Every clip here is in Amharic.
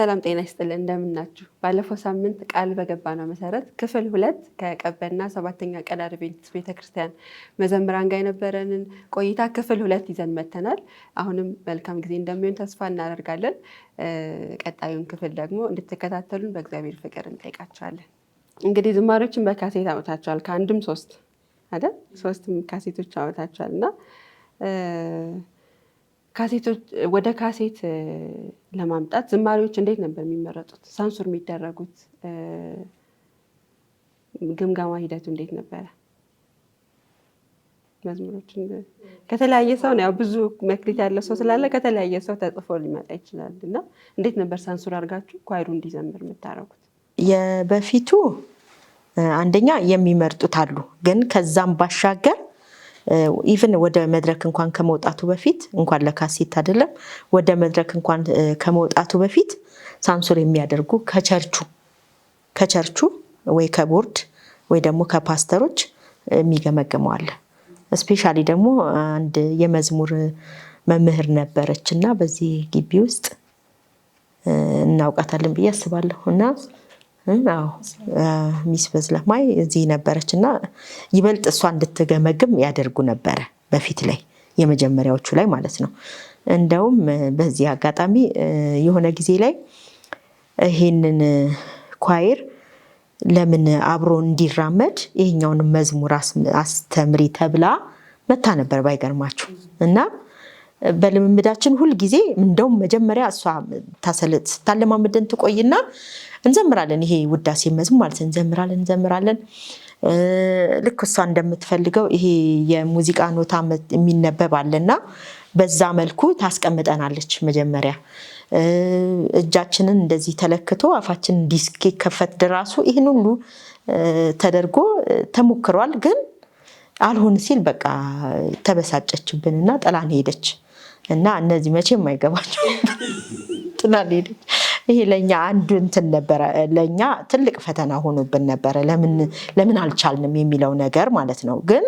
ሰላም ጤና ይስጥልን እንደምናችሁ። ባለፈው ሳምንት ቃል በገባነው መሰረት ክፍል 2 ከቀበና 7ኛ ቀን አድቬንቲስት ቤተክርስቲያን መዘምራን ጋር የነበረንን ቆይታ ክፍል 2 ይዘን መተናል። አሁንም መልካም ጊዜ እንደሚሆን ተስፋ እናደርጋለን። ቀጣዩን ክፍል ደግሞ እንድትከታተሉን በእግዚአብሔር ፍቅር እንጠይቃችኋለን። እንግዲህ ዝማሬዎችን በካሴት አውጥታችኋል። ከአንድም 3 አይደል? 3 ካሴቶች አውጥታችኋልና ካሴቶች ወደ ካሴት ለማምጣት ዝማሬዎች እንዴት ነበር የሚመረጡት? ሳንሱር የሚደረጉት ግምገማ ሂደቱ እንዴት ነበረ? መዝሙሮችን ከተለያየ ሰው ነው፣ ያው ብዙ መክሊት ያለው ሰው ስላለ ከተለያየ ሰው ተጽፎ ሊመጣ ይችላል እና እንዴት ነበር ሳንሱር አድርጋችሁ ኳይሩ እንዲዘምር የምታደርጉት? የበፊቱ አንደኛ የሚመርጡት አሉ፣ ግን ከዛም ባሻገር ኢቭን ወደ መድረክ እንኳን ከመውጣቱ በፊት እንኳን ለካሴት አይደለም ወደ መድረክ እንኳን ከመውጣቱ በፊት ሳንሱር የሚያደርጉ ከቸርቹ ወይ ከቦርድ ወይ ደግሞ ከፓስተሮች የሚገመግመው አለ። ስፔሻሊ ደግሞ አንድ የመዝሙር መምህር ነበረችና በዚህ ግቢ ውስጥ እናውቃታለን ብዬ አስባለሁ እና ሚስ በዝለማይ እዚህ ነበረችና ይበልጥ እሷ እንድትገመግም ያደርጉ ነበር በፊት ላይ የመጀመሪያዎቹ ላይ ማለት ነው። እንደውም በዚህ አጋጣሚ የሆነ ጊዜ ላይ ይሄንን ኳየር ለምን አብሮ እንዲራመድ ይሄኛውን መዝሙር አስተምሪ ተብላ መታ ነበር ባይገርማችሁ። እና በልምምዳችን ሁል ጊዜ እንደውም መጀመሪያ እሷ ታለማመደን ትቆይና እንዘምራለን። ይሄ ውዳሴ መዝሙር ማለት እንዘምራለን። ልክ እሷ እንደምትፈልገው ይሄ የሙዚቃ ኖታ የሚነበብ አለና በዛ መልኩ ታስቀምጠናለች። መጀመሪያ እጃችንን እንደዚህ ተለክቶ አፋችን ዲስክ ከፈት ድራሱ ይሄን ሁሉ ተደርጎ ተሞክሯል። ግን አልሆን ሲል በቃ ተበሳጨችብንና ጥላን ሄደች እና እነዚህ መቼም አይገባቸው ጥላን ሄደች። ይሄ ለኛ አንዱ እንትን ነበር፣ ለኛ ትልቅ ፈተና ሆኖብን ነበር። ለምን አልቻልንም የሚለው ነገር ማለት ነው። ግን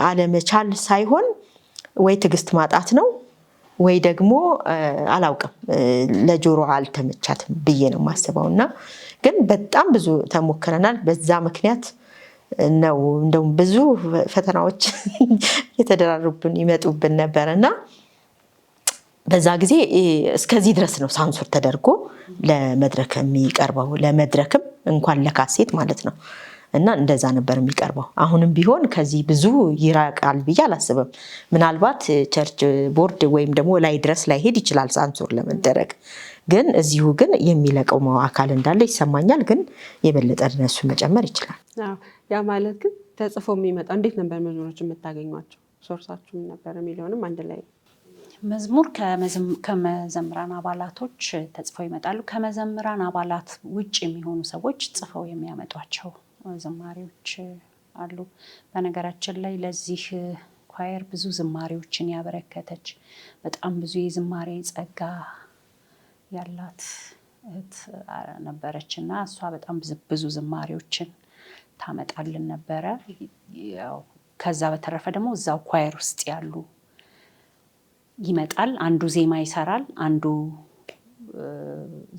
አለመቻል ሳይሆን ወይ ትዕግስት ማጣት ነው ወይ ደግሞ አላውቅም ለጆሮ አልተመቻትም ብዬ ነው የማስበውና ግን በጣም ብዙ ተሞክረናል። በዛ ምክንያት ነው እንደውም ብዙ ፈተናዎች የተደራረቡብን ይመጡብን ነበርና በዛ ጊዜ እስከዚህ ድረስ ነው ሳንሱር ተደርጎ ለመድረክ የሚቀርበው፣ ለመድረክም እንኳን ለካሴት ማለት ነው። እና እንደዛ ነበር የሚቀርበው። አሁንም ቢሆን ከዚህ ብዙ ይራቃል ብዬ አላስብም። ምናልባት ቸርች ቦርድ ወይም ደግሞ ላይ ድረስ ላይ ሄድ ይችላል ሳንሱር ለመደረግ፣ ግን እዚሁ ግን የሚለቀው አካል እንዳለ ይሰማኛል። ግን የበለጠ እነሱ መጨመር ይችላል። ያ ማለት ግን ተጽፎ የሚመጣ እንዴት ነበር መዝሙሮች የምታገኟቸው? ሶርሳችሁ ነበር የሚለውንም አንድ ላይ መዝሙር ከመዘምራን አባላቶች ተጽፈው ይመጣሉ። ከመዘምራን አባላት ውጭ የሚሆኑ ሰዎች ጽፈው የሚያመጧቸው ዝማሬዎች አሉ። በነገራችን ላይ ለዚህ ኳየር ብዙ ዝማሬዎችን ያበረከተች በጣም ብዙ የዝማሬ ጸጋ ያላት እህት ነበረች እና እሷ በጣም ብዙ ዝማሬዎችን ታመጣልን ነበረ። ያው ከዛ በተረፈ ደግሞ እዛው ኳየር ውስጥ ያሉ ይመጣል። አንዱ ዜማ ይሰራል፣ አንዱ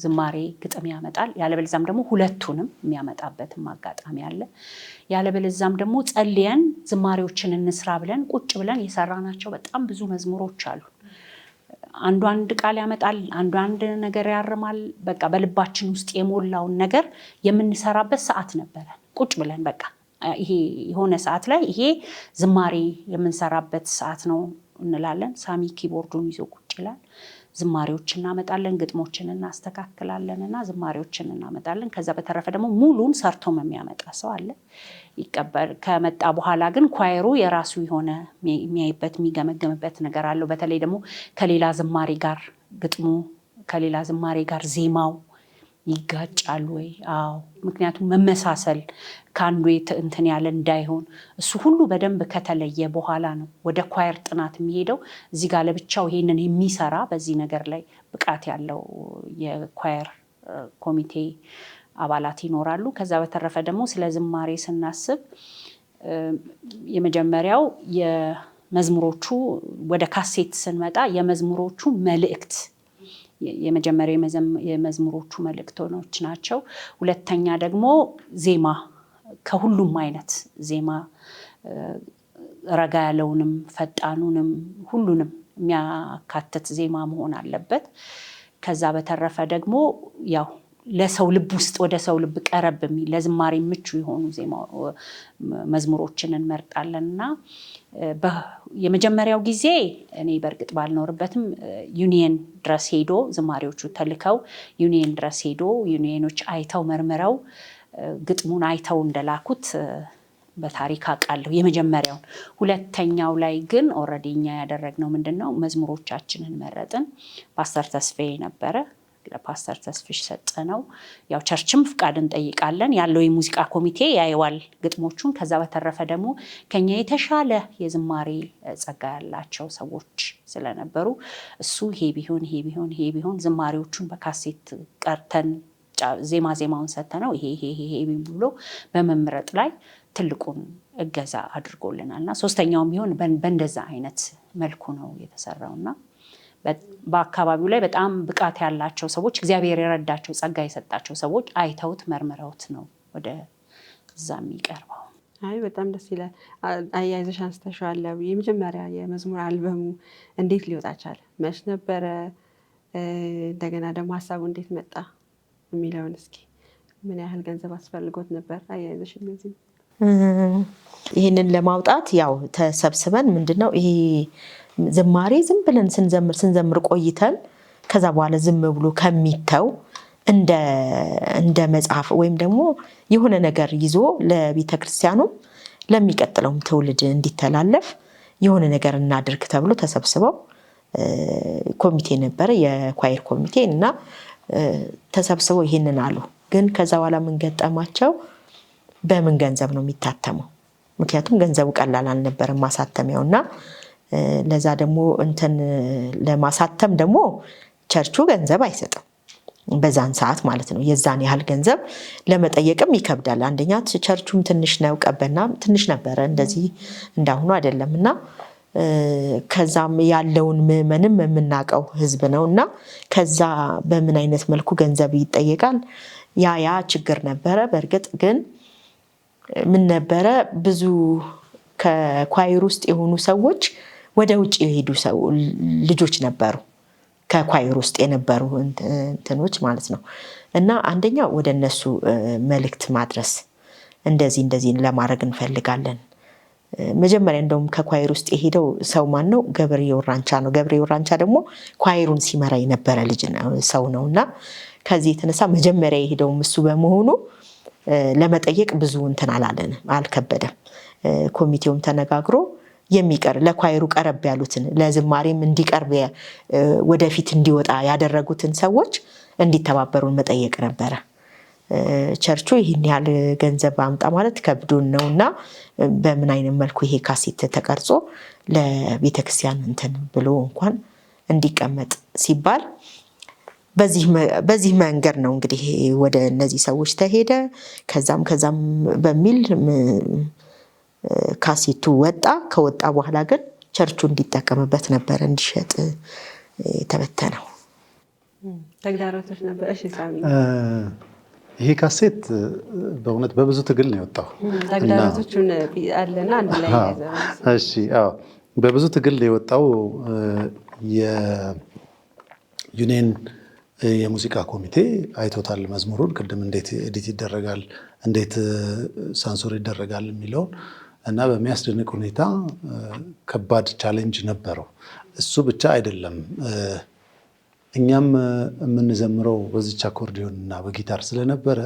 ዝማሬ ግጥም ያመጣል። ያለበለዛም ደግሞ ሁለቱንም የሚያመጣበትም አጋጣሚ አለ። ያለበለዛም ደግሞ ጸልየን ዝማሬዎችን እንስራ ብለን ቁጭ ብለን የሰራናቸው በጣም ብዙ መዝሙሮች አሉ። አንዱ አንድ ቃል ያመጣል፣ አንዱ አንድ ነገር ያርማል። በቃ በልባችን ውስጥ የሞላውን ነገር የምንሰራበት ሰዓት ነበረ። ቁጭ ብለን በቃ ይሄ የሆነ ሰዓት ላይ ይሄ ዝማሬ የምንሰራበት ሰዓት ነው እንላለን። ሳሚ ኪቦርዱን ይዞ ቁጭ ይላል። ዝማሬዎችን እናመጣለን፣ ግጥሞችን እናስተካክላለን እና ዝማሬዎችን እናመጣለን። ከዛ በተረፈ ደግሞ ሙሉን ሰርቶም የሚያመጣ ሰው አለ፣ ይቀበል። ከመጣ በኋላ ግን ኳየሩ የራሱ የሆነ የሚያይበት የሚገመገምበት ነገር አለው። በተለይ ደግሞ ከሌላ ዝማሬ ጋር ግጥሙ ከሌላ ዝማሬ ጋር ዜማው ይጋጫሉ ወይ? አዎ። ምክንያቱም መመሳሰል ከአንዱ እንትን ያለ እንዳይሆን እሱ ሁሉ በደንብ ከተለየ በኋላ ነው ወደ ኳየር ጥናት የሚሄደው። እዚህ ጋር ለብቻው ይሄንን የሚሰራ በዚህ ነገር ላይ ብቃት ያለው የኳየር ኮሚቴ አባላት ይኖራሉ። ከዛ በተረፈ ደግሞ ስለ ዝማሬ ስናስብ የመጀመሪያው የመዝሙሮቹ ወደ ካሴት ስንመጣ የመዝሙሮቹ መልእክት የመጀመሪያው የመዝሙሮቹ መልእክቶች ናቸው። ሁለተኛ ደግሞ ዜማ፣ ከሁሉም አይነት ዜማ ረጋ ያለውንም ፈጣኑንም ሁሉንም የሚያካትት ዜማ መሆን አለበት። ከዛ በተረፈ ደግሞ ያው ለሰው ልብ ውስጥ ወደ ሰው ልብ ቀረብ የሚል ለዝማሬ ምቹ የሆኑ መዝሙሮችን እንመርጣለንና የመጀመሪያው ጊዜ እኔ በእርግጥ ባልኖርበትም ዩኒየን ድረስ ሄዶ ዝማሬዎቹ ተልከው ዩኒየን ድረስ ሄዶ ዩኒየኖች አይተው መርምረው ግጥሙን አይተው እንደላኩት በታሪክ አውቃለሁ የመጀመሪያውን። ሁለተኛው ላይ ግን ኦልሬዲ እኛ ያደረግነው ምንድነው መዝሙሮቻችንን መረጥን። ፓስተር ተስፋዬ ነበረ፣ ለፓስተር ተስፍሽ ሰጠነው። ያው ቸርችም ፍቃድ እንጠይቃለን፣ ያለው የሙዚቃ ኮሚቴ ያየዋል ግጥሞቹን። ከዛ በተረፈ ደግሞ ከኛ የተሻለ የዝማሬ ጸጋ ያላቸው ሰዎች ስለነበሩ እሱ ይሄ ቢሆን ዝማሬዎቹን በካሴት ቀርተን ዜማውን ሰተነው ይሄ ብሎ በመምረጥ ላይ ትልቁን እገዛ አድርጎልናልና ሶስተኛውም ቢሆን በእንደዛ አይነት መልኩ ነው የተሰራውና በአካባቢው ላይ በጣም ብቃት ያላቸው ሰዎች እግዚአብሔር የረዳቸው ጸጋ የሰጣቸው ሰዎች አይተውት መርምረውት ነው ወደ እዛ የሚቀርበው። አይ በጣም ደስ ይላል። አያይዘሽ አንስተሻል። የመጀመሪያ የመዝሙር አልበሙ እንዴት ሊወጣ ቻለ? መች ነበረ? እንደገና ደግሞ ሀሳቡ እንዴት መጣ የሚለውን እስኪ ምን ያህል ገንዘብ አስፈልጎት ነበር? አያይዘሽ እነዚህ ይህንን ለማውጣት ያው ተሰብስበን ምንድነው ይሄ ዝማሬ ዝም ብለን ስንዘምር ቆይተን ከዛ በኋላ ዝም ብሎ ከሚተው እንደ መጽሐፍ ወይም ደግሞ የሆነ ነገር ይዞ ለቤተክርስቲያኑ ለሚቀጥለውም ትውልድ እንዲተላለፍ የሆነ ነገር እናድርግ ተብሎ ተሰብስበው ኮሚቴ ነበረ፣ የኳየር ኮሚቴ እና ተሰብስበው ይሄንን አሉ። ግን ከዛ በኋላ ምን ገጠማቸው? በምን ገንዘብ ነው የሚታተመው? ምክንያቱም ገንዘቡ ቀላል አልነበረም ማሳተሚያውና ለዛ ደግሞ ለማሳተም ደግሞ ቸርቹ ገንዘብ አይሰጥም በዛን ሰዓት ማለት ነው። የዛን ያህል ገንዘብ ለመጠየቅም ይከብዳል። አንደኛ ቸርቹም ትንሽ ነው፣ ቀበና ትንሽ ነበረ፣ እንደዚህ እንዳሁኑ አይደለምና ከዛም ያለውን ምዕመንም የምናውቀው ህዝብ ነውና ከዛ በምን አይነት መልኩ ገንዘብ ይጠየቃል? ያ ችግር ነበረ። በእርግጥ ግን ምን ነበረ ብዙ ከኳይር ውስጥ የሆኑ ሰዎች ወደ ውጭ የሄዱ ልጆች ነበሩ፣ ከኳይር ውስጥ የነበሩ እንትኖች ማለት ነው። እና አንደኛ ወደ እነሱ መልእክት ማድረስ እንደዚህ ለማድረግ እንፈልጋለን። መጀመሪያ እንደውም ከኳይር ውስጥ የሄደው ሰው ማን ነው? ገብሬው ራንቻ ነው። ገብሬው ራንቻ ደግሞ ኳይሩን ሲመራ የነበረ ልጅ ሰው ነውና ከዚህ የተነሳ መጀመሪያ የሄደው እሱ በመሆኑ ለመጠየቅ ብዙ አልከበደም። ኮሚቴውም ተነጋግሮ ለኳይሩ ቀረብ ያሉትን ለዝማሬም እንዲቀርብ ወደፊት እንዲወጣ ያደረጉትን ሰዎች እንዲተባበሩን መጠየቅ ነበረ። ቸርቹ ይህን ያህል ገንዘብ አምጣ ማለት ከብዶን ነውና በምን አይነት መልኩ ይሄ ካሴት ተቀርጾ ለቤተክርስቲያን ብሎ እንኳን እንዲቀመጥ ሲባል በዚህ መንገድ ነው እንግዲህ ወደ እነዚህ ሰዎች ተሄደ። ከዛም በሚል ካሴቱ ወጣ። ከወጣ በኋላ ግን ቸርቹ እንዲጠቀምበት ነበር እንዲሸጥ የተበተነው። ተግዳሮቶች ነበር። እሺ ሳሚ፣ ይሄ ካሴት በእውነት በብዙ ትግል ነው የወጣው። ተግዳሮቶቹን አለና አንድ ላይ ያዘው። እሺ፣ አዎ በብዙ ትግል ነው የወጣው። የዩኒየን የሙዚቃ ኮሚቴ አይቶታል መዝሙሩን፣ ቅድም እንዴት ኤዲት ይደረጋል፣ እንዴት ሳንሱር ይደረጋል የሚለውን እና በሚያስደንቅ ሁኔታ ከባድ ቻሌንጅ ነበረው። እሱ ብቻ አይደለም፣ እኛም የምንዘምረው በዚች አኮርዲዮን እና በጊታር ስለነበረ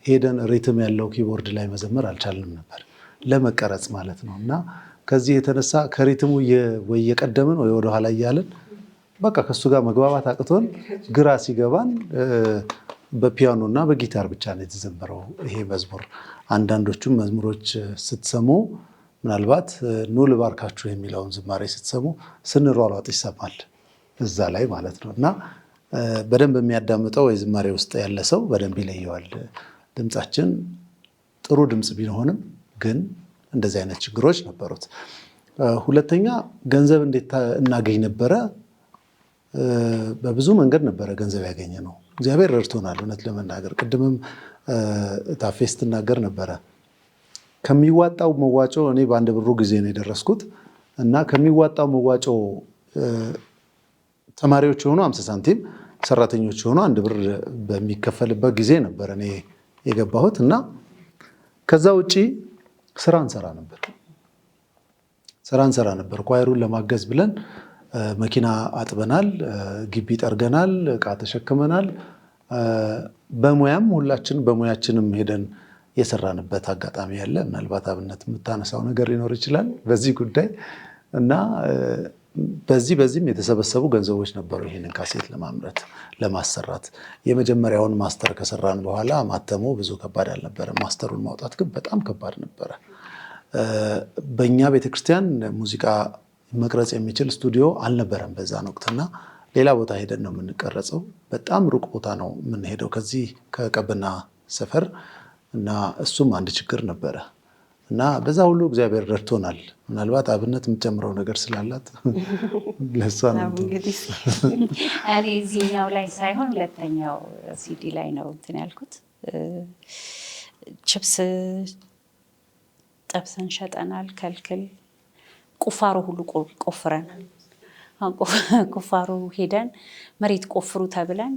ሄደን ሪትም ያለው ኪቦርድ ላይ መዘመር አልቻልንም ነበር ለመቀረጽ ማለት ነው። እና ከዚህ የተነሳ ከሪትሙ ወይ የቀደምን ወይ ወደኋላ እያለን በቃ ከሱ ጋር መግባባት አቅቶን ግራ ሲገባን በፒያኖ እና በጊታር ብቻ ነው የተዘመረው ይሄ መዝሙር። አንዳንዶቹም መዝሙሮች ስትሰሙ ምናልባት ኑ ልባርካችሁ የሚለውን ዝማሬ ስትሰሙ ስንሯሯጥ ይሰማል እዛ ላይ ማለት ነው። እና በደንብ የሚያዳምጠው የዝማሬ ውስጥ ያለ ሰው በደንብ ይለየዋል። ድምፃችን ጥሩ ድምፅ ቢሆንም ግን እንደዚህ አይነት ችግሮች ነበሩት። ሁለተኛ ገንዘብ እንዴት እናገኝ ነበረ? በብዙ መንገድ ነበረ ገንዘብ ያገኘ ነው። እግዚአብሔር ረድቶናል። እውነት ለመናገር ቅድምም ታፌ ስትናገር ነበረ ከሚዋጣው መዋጮ እኔ በአንድ ብሩ ጊዜ ነው የደረስኩት እና ከሚዋጣው መዋጮ ተማሪዎች የሆኑ 50 ሳንቲም ሰራተኞች የሆኑ 1 ብር በሚከፈልበት ጊዜ ነበር እኔ የገባሁት እና ከዛ ውጪ ስራ እንሰራ ነበር። ኳየሩን ለማገዝ ብለን መኪና አጥበናል፣ ግቢ ጠርገናል፣ እቃ ተሸክመናል። በሙያም ሁላችንም በሙያችንም ሄደን የሰራንበት አጋጣሚ ያለ። ምናልባት አብነት የምታነሳው ነገር ሊኖር ይችላል በዚህ ጉዳይ እና በዚህም የተሰበሰቡ ገንዘቦች ነበሩ ይህንን ካሴት ለማምረት ለማሰራት። የመጀመሪያውን ማስተር ከሰራን በኋላ ማተሙ ብዙ ከባድ አልነበረም። ማስተሩን ማውጣት ግን በጣም ከባድ ነበረ። በእኛ ቤተክርስቲያን ሙዚቃ መቅረጽ የሚችል ስቱዲዮ አልነበረም በዛን ወቅትና ሌላ ቦታ ሄደን ነው የምንቀረጸው። በጣም ሩቅ ቦታ ነው የምንሄደው ከዚህ ከቀበና ሰፈር እና እሱም አንድ ችግር ነበረ እና በዛ ሁሉ እግዚአብሔር ረድቶናል። ምናልባት አብነት የምትጨምረው ነገር ስላላት ለሷ ነው እንግዲህ እኔ እዚህኛው ላይ ሳይሆን ሁለተኛው ሲዲ ላይ ነው እንትን ያልኩት። ችፕስ ጠብሰን ሸጠናል። ከልክል ቁፋሮ ሁሉ ቆፍረናል። ቁፋሮ ሄደን መሬት ቆፍሩ ተብለን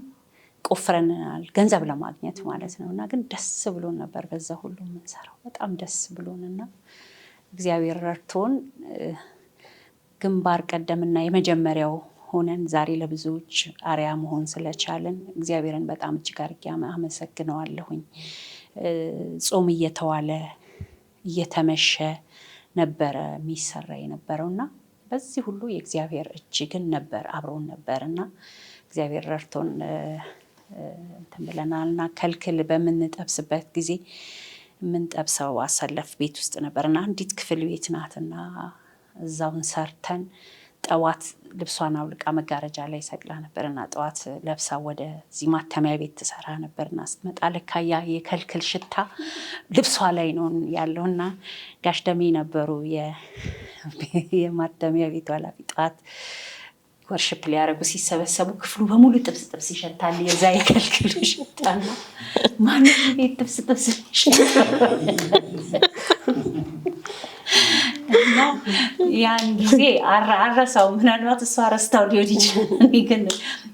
ቆፍረናል፣ ገንዘብ ለማግኘት ማለት ነው። እና ግን ደስ ብሎን ነበር በዛ ሁሉ የምንሰራው፣ በጣም ደስ ብሎንና እግዚአብሔር ረድቶን ግንባር ቀደምና የመጀመሪያው ሆነን ዛሬ ለብዙዎች አርያ መሆን ስለቻለን እግዚአብሔርን በጣም እጅግ አድርጌ አመሰግነዋለሁኝ። ጾም እየተዋለ እየተመሸ ነበረ የሚሰራ የነበረውና በዚህ ሁሉ የእግዚአብሔር እጅ ግን ነበር አብሮን ነበርና እግዚአብሔር ረድቶን እንትን ብለናልና ከልክል በምንጠብስበት ጊዜ የምንጠብሰው አሰለፍ ቤት ውስጥ ነበርና አንዲት ክፍል ቤት ናትና እዛውን ሰርተን ጠዋት ልብሷን አውልቃ መጋረጃ ላይ ሰቅላ ነበርና ጠዋት ለብሳ ወደዚህ ማተሚያ ቤት ትሰራ ነበርና ስትመጣ ለካ ያ የከልክል ሽታ ልብሷ ላይ ነው ያለውና ጋሽ ደሜ ነበሩ የማተሚያ ቤቱ ኃላፊ። ጠዋት ወርሽፕ ሊያደርጉ ሲሰበሰቡ ክፍሉ በሙሉ ጥብስ ይሸታል። የዛ የከልክል ሽታና ማንም ቤት ጥብስ እና ያን ጊዜ አረሳው። ምናልባት እሷ ረስታው ሊሆን ይችላል፣ ግን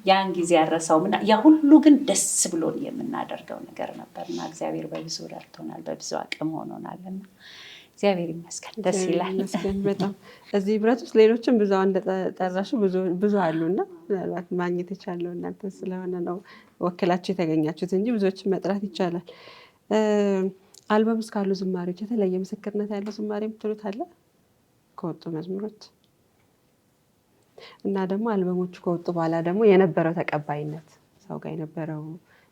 ያን ጊዜ አረሳው። ያ ሁሉ ግን ደስ ብሎን የምናደርገው ነገር ነበርና እግዚአብሔር በብዙ ረድቶናል፣ በብዙ አቅም ሆኖናልና እግዚአብሔር ይመስገን። ደስ ይላል በጣም። እዚህ ህብረት ውስጥ ሌሎችም ብዙ እንደጠራሹ ብዙ አሉና ምናልባት ማግኘት የቻለው እናንተ ስለሆነ ነው ወክላችሁ የተገኛችሁት እንጂ ብዙዎችን መጥራት ይቻላል። አልበም ውስጥ ካሉ ዝማሬዎች የተለየ ምስክርነት ያለው ዝማሬ የምትሉት አለ ከወጡ መዝሙሮች? እና ደግሞ አልበሞቹ ከወጡ በኋላ ደግሞ የነበረው ተቀባይነት ሰው ጋር የነበረው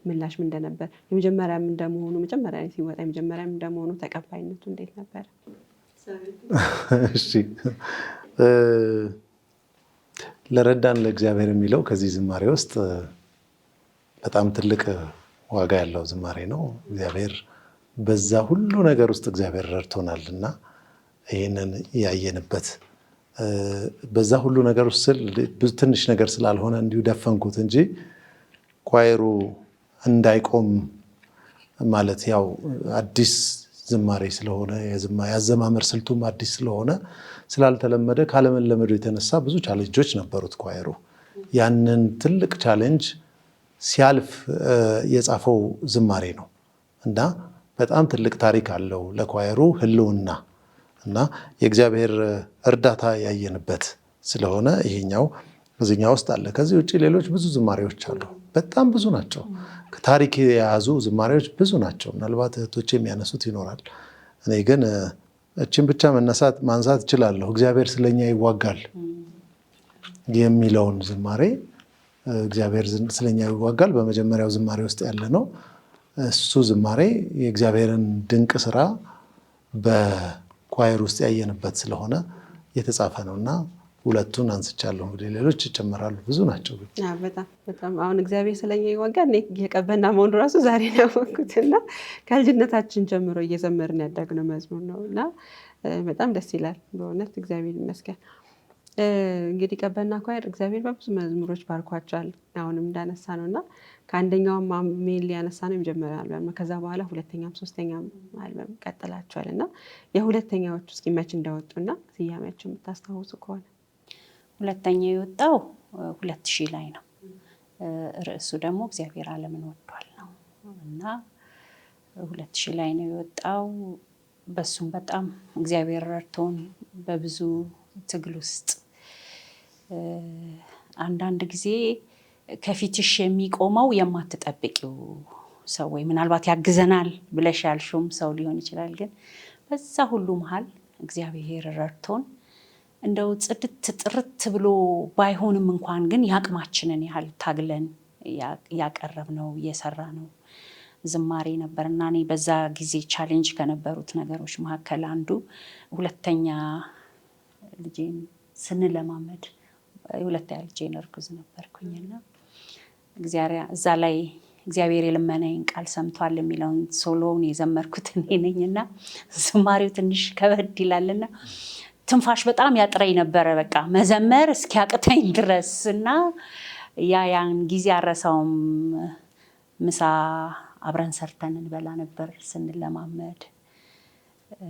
ምላሽ ምን እንደነበር፣ የመጀመሪያም እንደመሆኑ መጀመሪያ ሲወጣ የመጀመሪያም እንደመሆኑ ተቀባይነቱ እንዴት ነበር? እሺ ለረዳን ለእግዚአብሔር የሚለው ከዚህ ዝማሬ ውስጥ በጣም ትልቅ ዋጋ ያለው ዝማሬ ነው። እግዚአብሔር በዛ ሁሉ ነገር ውስጥ እግዚአብሔር ረድቶናል እና ይህንን ያየንበት በዛ ሁሉ ነገር ውስጥ ትንሽ ነገር ስላልሆነ እንዲሁ ደፈንኩት እንጂ ኳየሩ እንዳይቆም ማለት ያው አዲስ ዝማሬ ስለሆነ ያዘማመር ስልቱም አዲስ ስለሆነ ስላልተለመደ ካለመለመዱ የተነሳ ብዙ ቻሌንጆች ነበሩት ኳየሩ። ያንን ትልቅ ቻሌንጅ ሲያልፍ የጻፈው ዝማሬ ነው እና በጣም ትልቅ ታሪክ አለው ለኳየሩ ህልውና እና የእግዚአብሔር እርዳታ ያየንበት ስለሆነ ይሄኛው እዚህኛው ውስጥ አለ። ከዚህ ውጭ ሌሎች ብዙ ዝማሬዎች አሉ፣ በጣም ብዙ ናቸው። ታሪክ የያዙ ዝማሬዎች ብዙ ናቸው። ምናልባት እህቶች የሚያነሱት ይኖራል። እኔ ግን እችን ብቻ ማንሳት እችላለሁ። እግዚአብሔር ስለኛ ይዋጋል የሚለውን ዝማሬ እግዚአብሔር ስለኛ ይዋጋል በመጀመሪያው ዝማሬ ውስጥ ያለ ነው። እሱ ዝማሬ የእግዚአብሔርን ድንቅ ስራ በኳየር ውስጥ ያየንበት ስለሆነ የተጻፈ ነውና ሁለቱን አንስቻለሁ። እንግዲህ ሌሎች ይጨመራሉ፣ ብዙ ናቸው። በጣም አሁን እግዚአብሔር ስለኛ ይዋጋል የቀበና መሆኑ ራሱ ዛሬ ነው ያወቅኩትና ከልጅነታችን ጀምሮ እየዘመርን ያደግነው መዝሙር ነው እና በጣም ደስ ይላል በእውነት እግዚአብሔር ይመስገን። እንግዲህ ቀበና ኳየር እግዚአብሔር በብዙ መዝሙሮች ባርኳቸዋል። አሁንም እንዳነሳ ነው እና ከአንደኛውም ሜል ያነሳ ነው የመጀመሪያ አልበም ነው። ከዛ በኋላ ሁለተኛም ሶስተኛም አልበም ቀጥላቸዋል እና የሁለተኛዎቹ እስኪ መች እንደወጡና ስያሜያቸው የምታስታውሱ ከሆነ? ሁለተኛው የወጣው 2000 ላይ ነው። ርዕሱ ደግሞ እግዚአብሔር ዓለምን ወዷል ነው እና 2000 ላይ ነው የወጣው። በሱም በጣም እግዚአብሔር ረድቶን በብዙ ትግል ውስጥ አንዳንድ ጊዜ ከፊትሽ የሚቆመው የማትጠብቂው ሰው ወይ ምናልባት ያግዘናል ብለሽ ያልሽውም ሰው ሊሆን ይችላል። ግን በዛ ሁሉ መሃል እግዚአብሔር ረድቶን እንደው ጽድት ጥርት ብሎ ባይሆንም እንኳን ግን ያቅማችንን ያህል ታግለን ያቀረብነው የሰራነው ዝማሬ ነበርና እኔ በዛ ጊዜ ቻሌንጅ ከነበሩት ነገሮች መካከል አንዱ ሁለተኛ ልጄን ስንለማመድ ሁለተኛ ልጄን እርጉዝ ነበርኩኝና እዛ ላይ እግዚአብሔር የልመናዬን ቃል ሰምቷል የሚለውን ሶሎውን የዘመርኩት እኔ ነኝና ዝማሬው ትንሽ ከበድ ይላልና ትንፋሽ በጣም ያጥረኝ ነበረ። በቃ መዘመር እስኪያቅተኝ ድረስ እና ያን ጊዜ አረሳውም። ምሳ አብረን ሰርተን እንበላ ነበር ስንለማመድ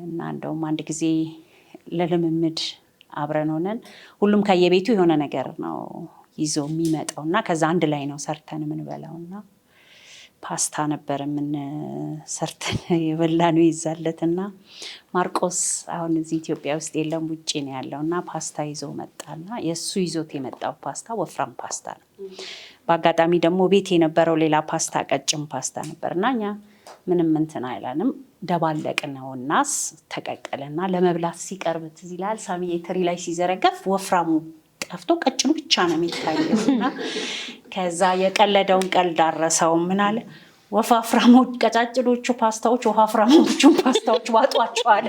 እና እንደውም አንድ ጊዜ ለልምምድ አብረን ሆነን ሁሉም ከየቤቱ የሆነ ነገር ነው ይዞ የሚመጣው እና ከዛ አንድ ላይ ነው ሰርተን የምንበላውና ፓስታ ነበር ሰርተን የበላነው ይዛለትና ማርቆስ አሁን እዚህ ኢትዮጵያ ውስጥ የለም ውጪ ነው ያለውና ፓስታ ይዞ መጣና የሱ ይዞት የመጣው ፓስታ ወፍራም ፓስታ ነው። በአጋጣሚ ደግሞ ቤት የነበረው ሌላ ፓስታ ቀጭን ፓስታ ነበርና እኛ ምንም እንትን አይላንም ደባለቅነውና ተቀቀለና ለመብላት ሲቀርብ ትዝ ይላል ሳሚዬ ትሪ ላይ ሲዘረገፍ ወፍራሙ ጠፍቶ ቀጭኑ ብቻ ነው የሚታየውና ከዛ የቀለደውን ቀልድ አረሰው ምን አለ ወፋፍራሞች ቀጫጭኖቹ ፓስታዎች ወፋፍራሞቹን ፓስታዎች ዋጧቸው አለ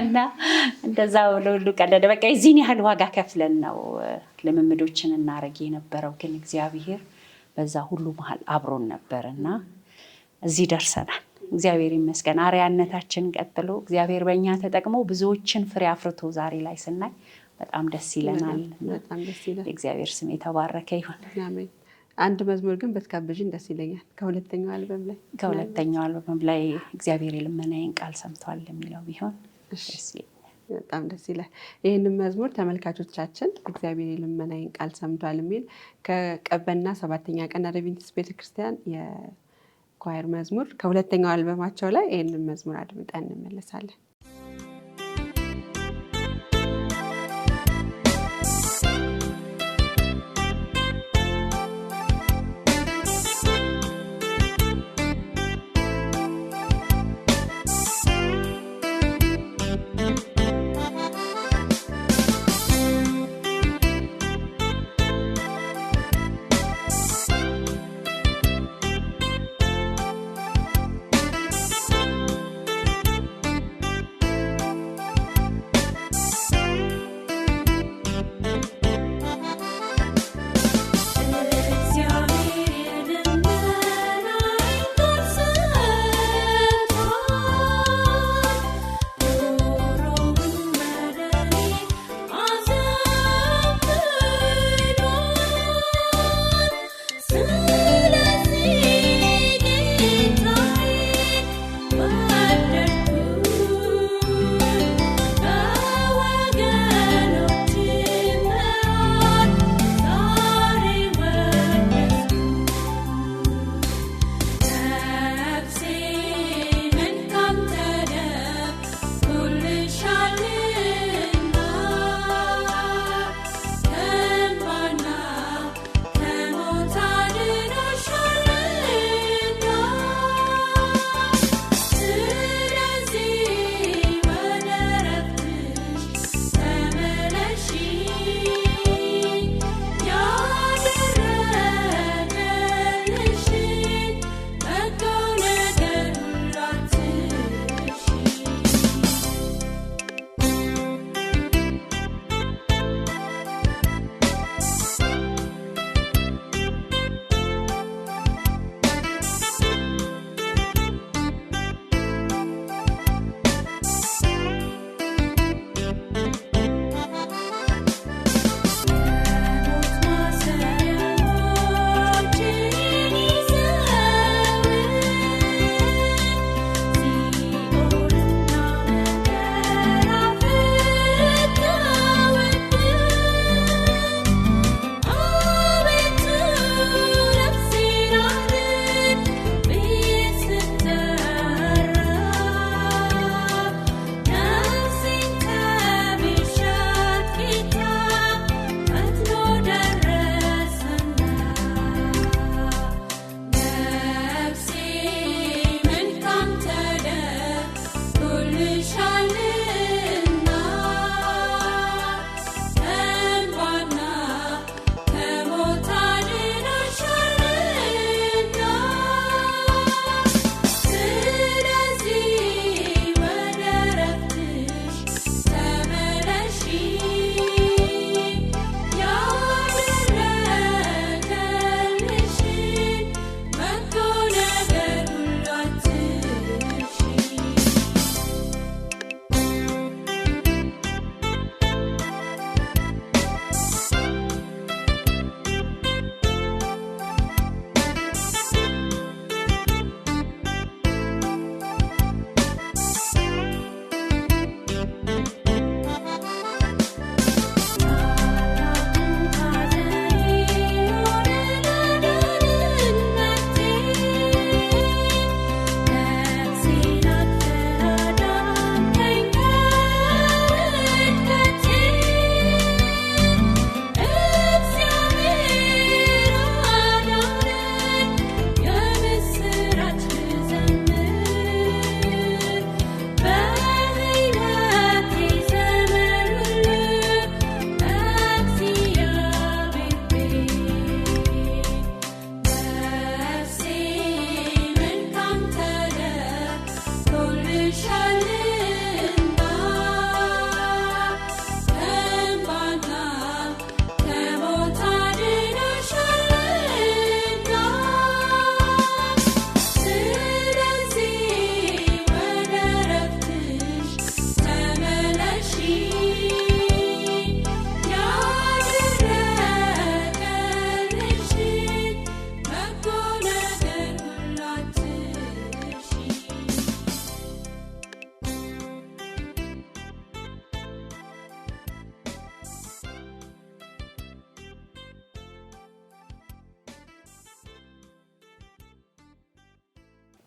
እና እንደዛ ሁሉ ቀለደ። በቃ እዚህን ያህል ዋጋ ከፍለን ነው ልምምዶችን እናረግ የነበረው ግን እግዚአብሔር በዛ ሁሉ መሃል አብሮን ነበርና እዚህ ደርሰናል። እግዚአብሔር ይመስገን። አርያነታችን ቀጥሎ እግዚአብሔር በእኛ ተጠቅሞ ብዙዎችን ፍሬ አፍርቶ ዛሬ ላይ ስናይ በጣም ደስ ይለናል። በጣም ደስ ይላል። እግዚአብሔር ስም የተባረከ ይሁን። አሜን። አንድ መዝሙር ግን በትጋብዥን ደስ ይለኛል። ከሁለተኛው አልበም ላይ እግዚአብሔር የልመናዬን ቃል ሰምቷል የሚለው ቢሆን ደስ ይለኛል። በጣም ደስ ይላል። ይህንን መዝሙር ተመልካቾቻችን እግዚአብሔር የልመናዬን ቃል ሰምቷል የሚል ከቀበና 7ኛ ቀን አድቬንቲስት ቤተክርስቲያን የኳየር መዝሙር ከሁለተኛው አልበማቸው ላይ ይህንን መዝሙር አድምጠን እንመለሳለን።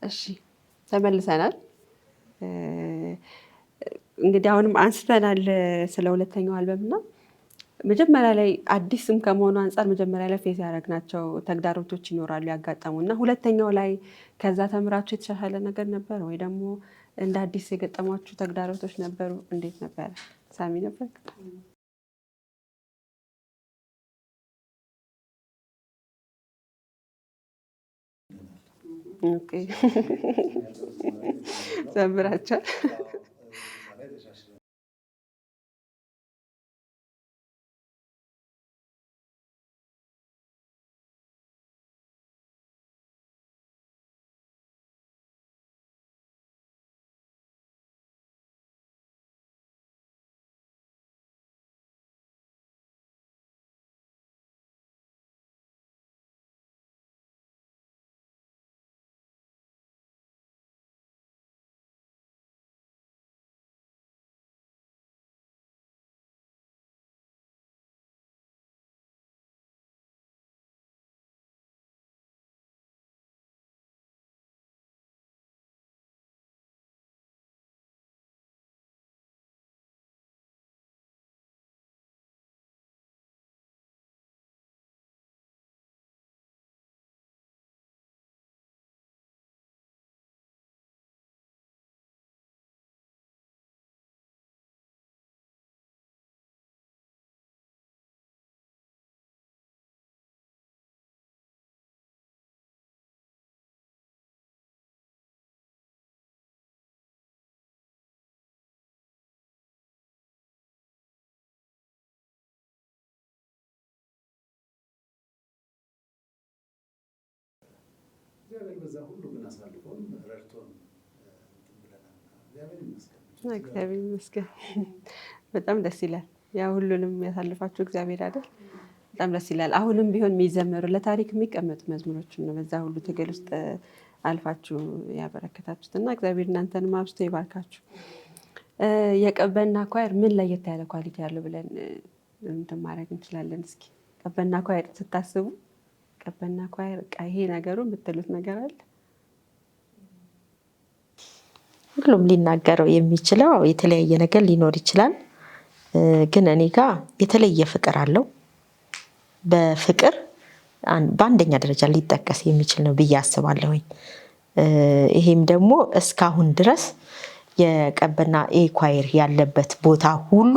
እሺ ተመልሰናል። እንግዲህ አሁንም አንስተናል ስለ ሁለተኛው አልበምና መጀመሪያ ላይ አዲስም ከመሆኑ አንጻር መጀመሪያ ላይ ፌስ ያደረግናቸው ተግዳሮቶች ይኖራሉ ያጋጠሙ እና ሁለተኛው ላይ ከዛ ተምራችሁ የተሻሻለ ነገር ነበር ወይ ደግሞ እንደ አዲስ የገጠሟችሁ ተግዳሮቶች ነበሩ? እንዴት ነበረ? ሳሚ ነበር። ኦኬ ዘምራችኋል። እግዚአብሔር ይመስገን። በጣም ደስ ይላል። ያ ሁሉንም ያሳልፋችሁ እግዚአብሔር አይደል? በጣም ደስ ይላል። አሁንም ቢሆን የሚዘመሩ ለታሪክ የሚቀመጡ መዝሙሮችን ነው በዛ ሁሉ ትግል ውስጥ አልፋችሁ ያበረከታችሁት እና እግዚአብሔር እናንተንም አብዝቶ ይባርካችሁ። የቀበና ኳየር ምን ለየት ያለ ኳሊቲ ያለው ብለን እንትን ማድረግ እንችላለን? እስኪ ቀበና ኳየር ስታስቡ ቀበና ኳየር ይሄ ነገሩ የምትሉት ነገር አለ? ሁሉም ሊናገረው የሚችለው የተለያየ ነገር ሊኖር ይችላል። ግን እኔ ጋር የተለየ ፍቅር አለው። በፍቅር በአንደኛ ደረጃ ሊጠቀስ የሚችል ነው ብዬ አስባለሁኝ። ይሄም ደግሞ እስካሁን ድረስ የቀበና ኳየር ያለበት ቦታ ሁሉ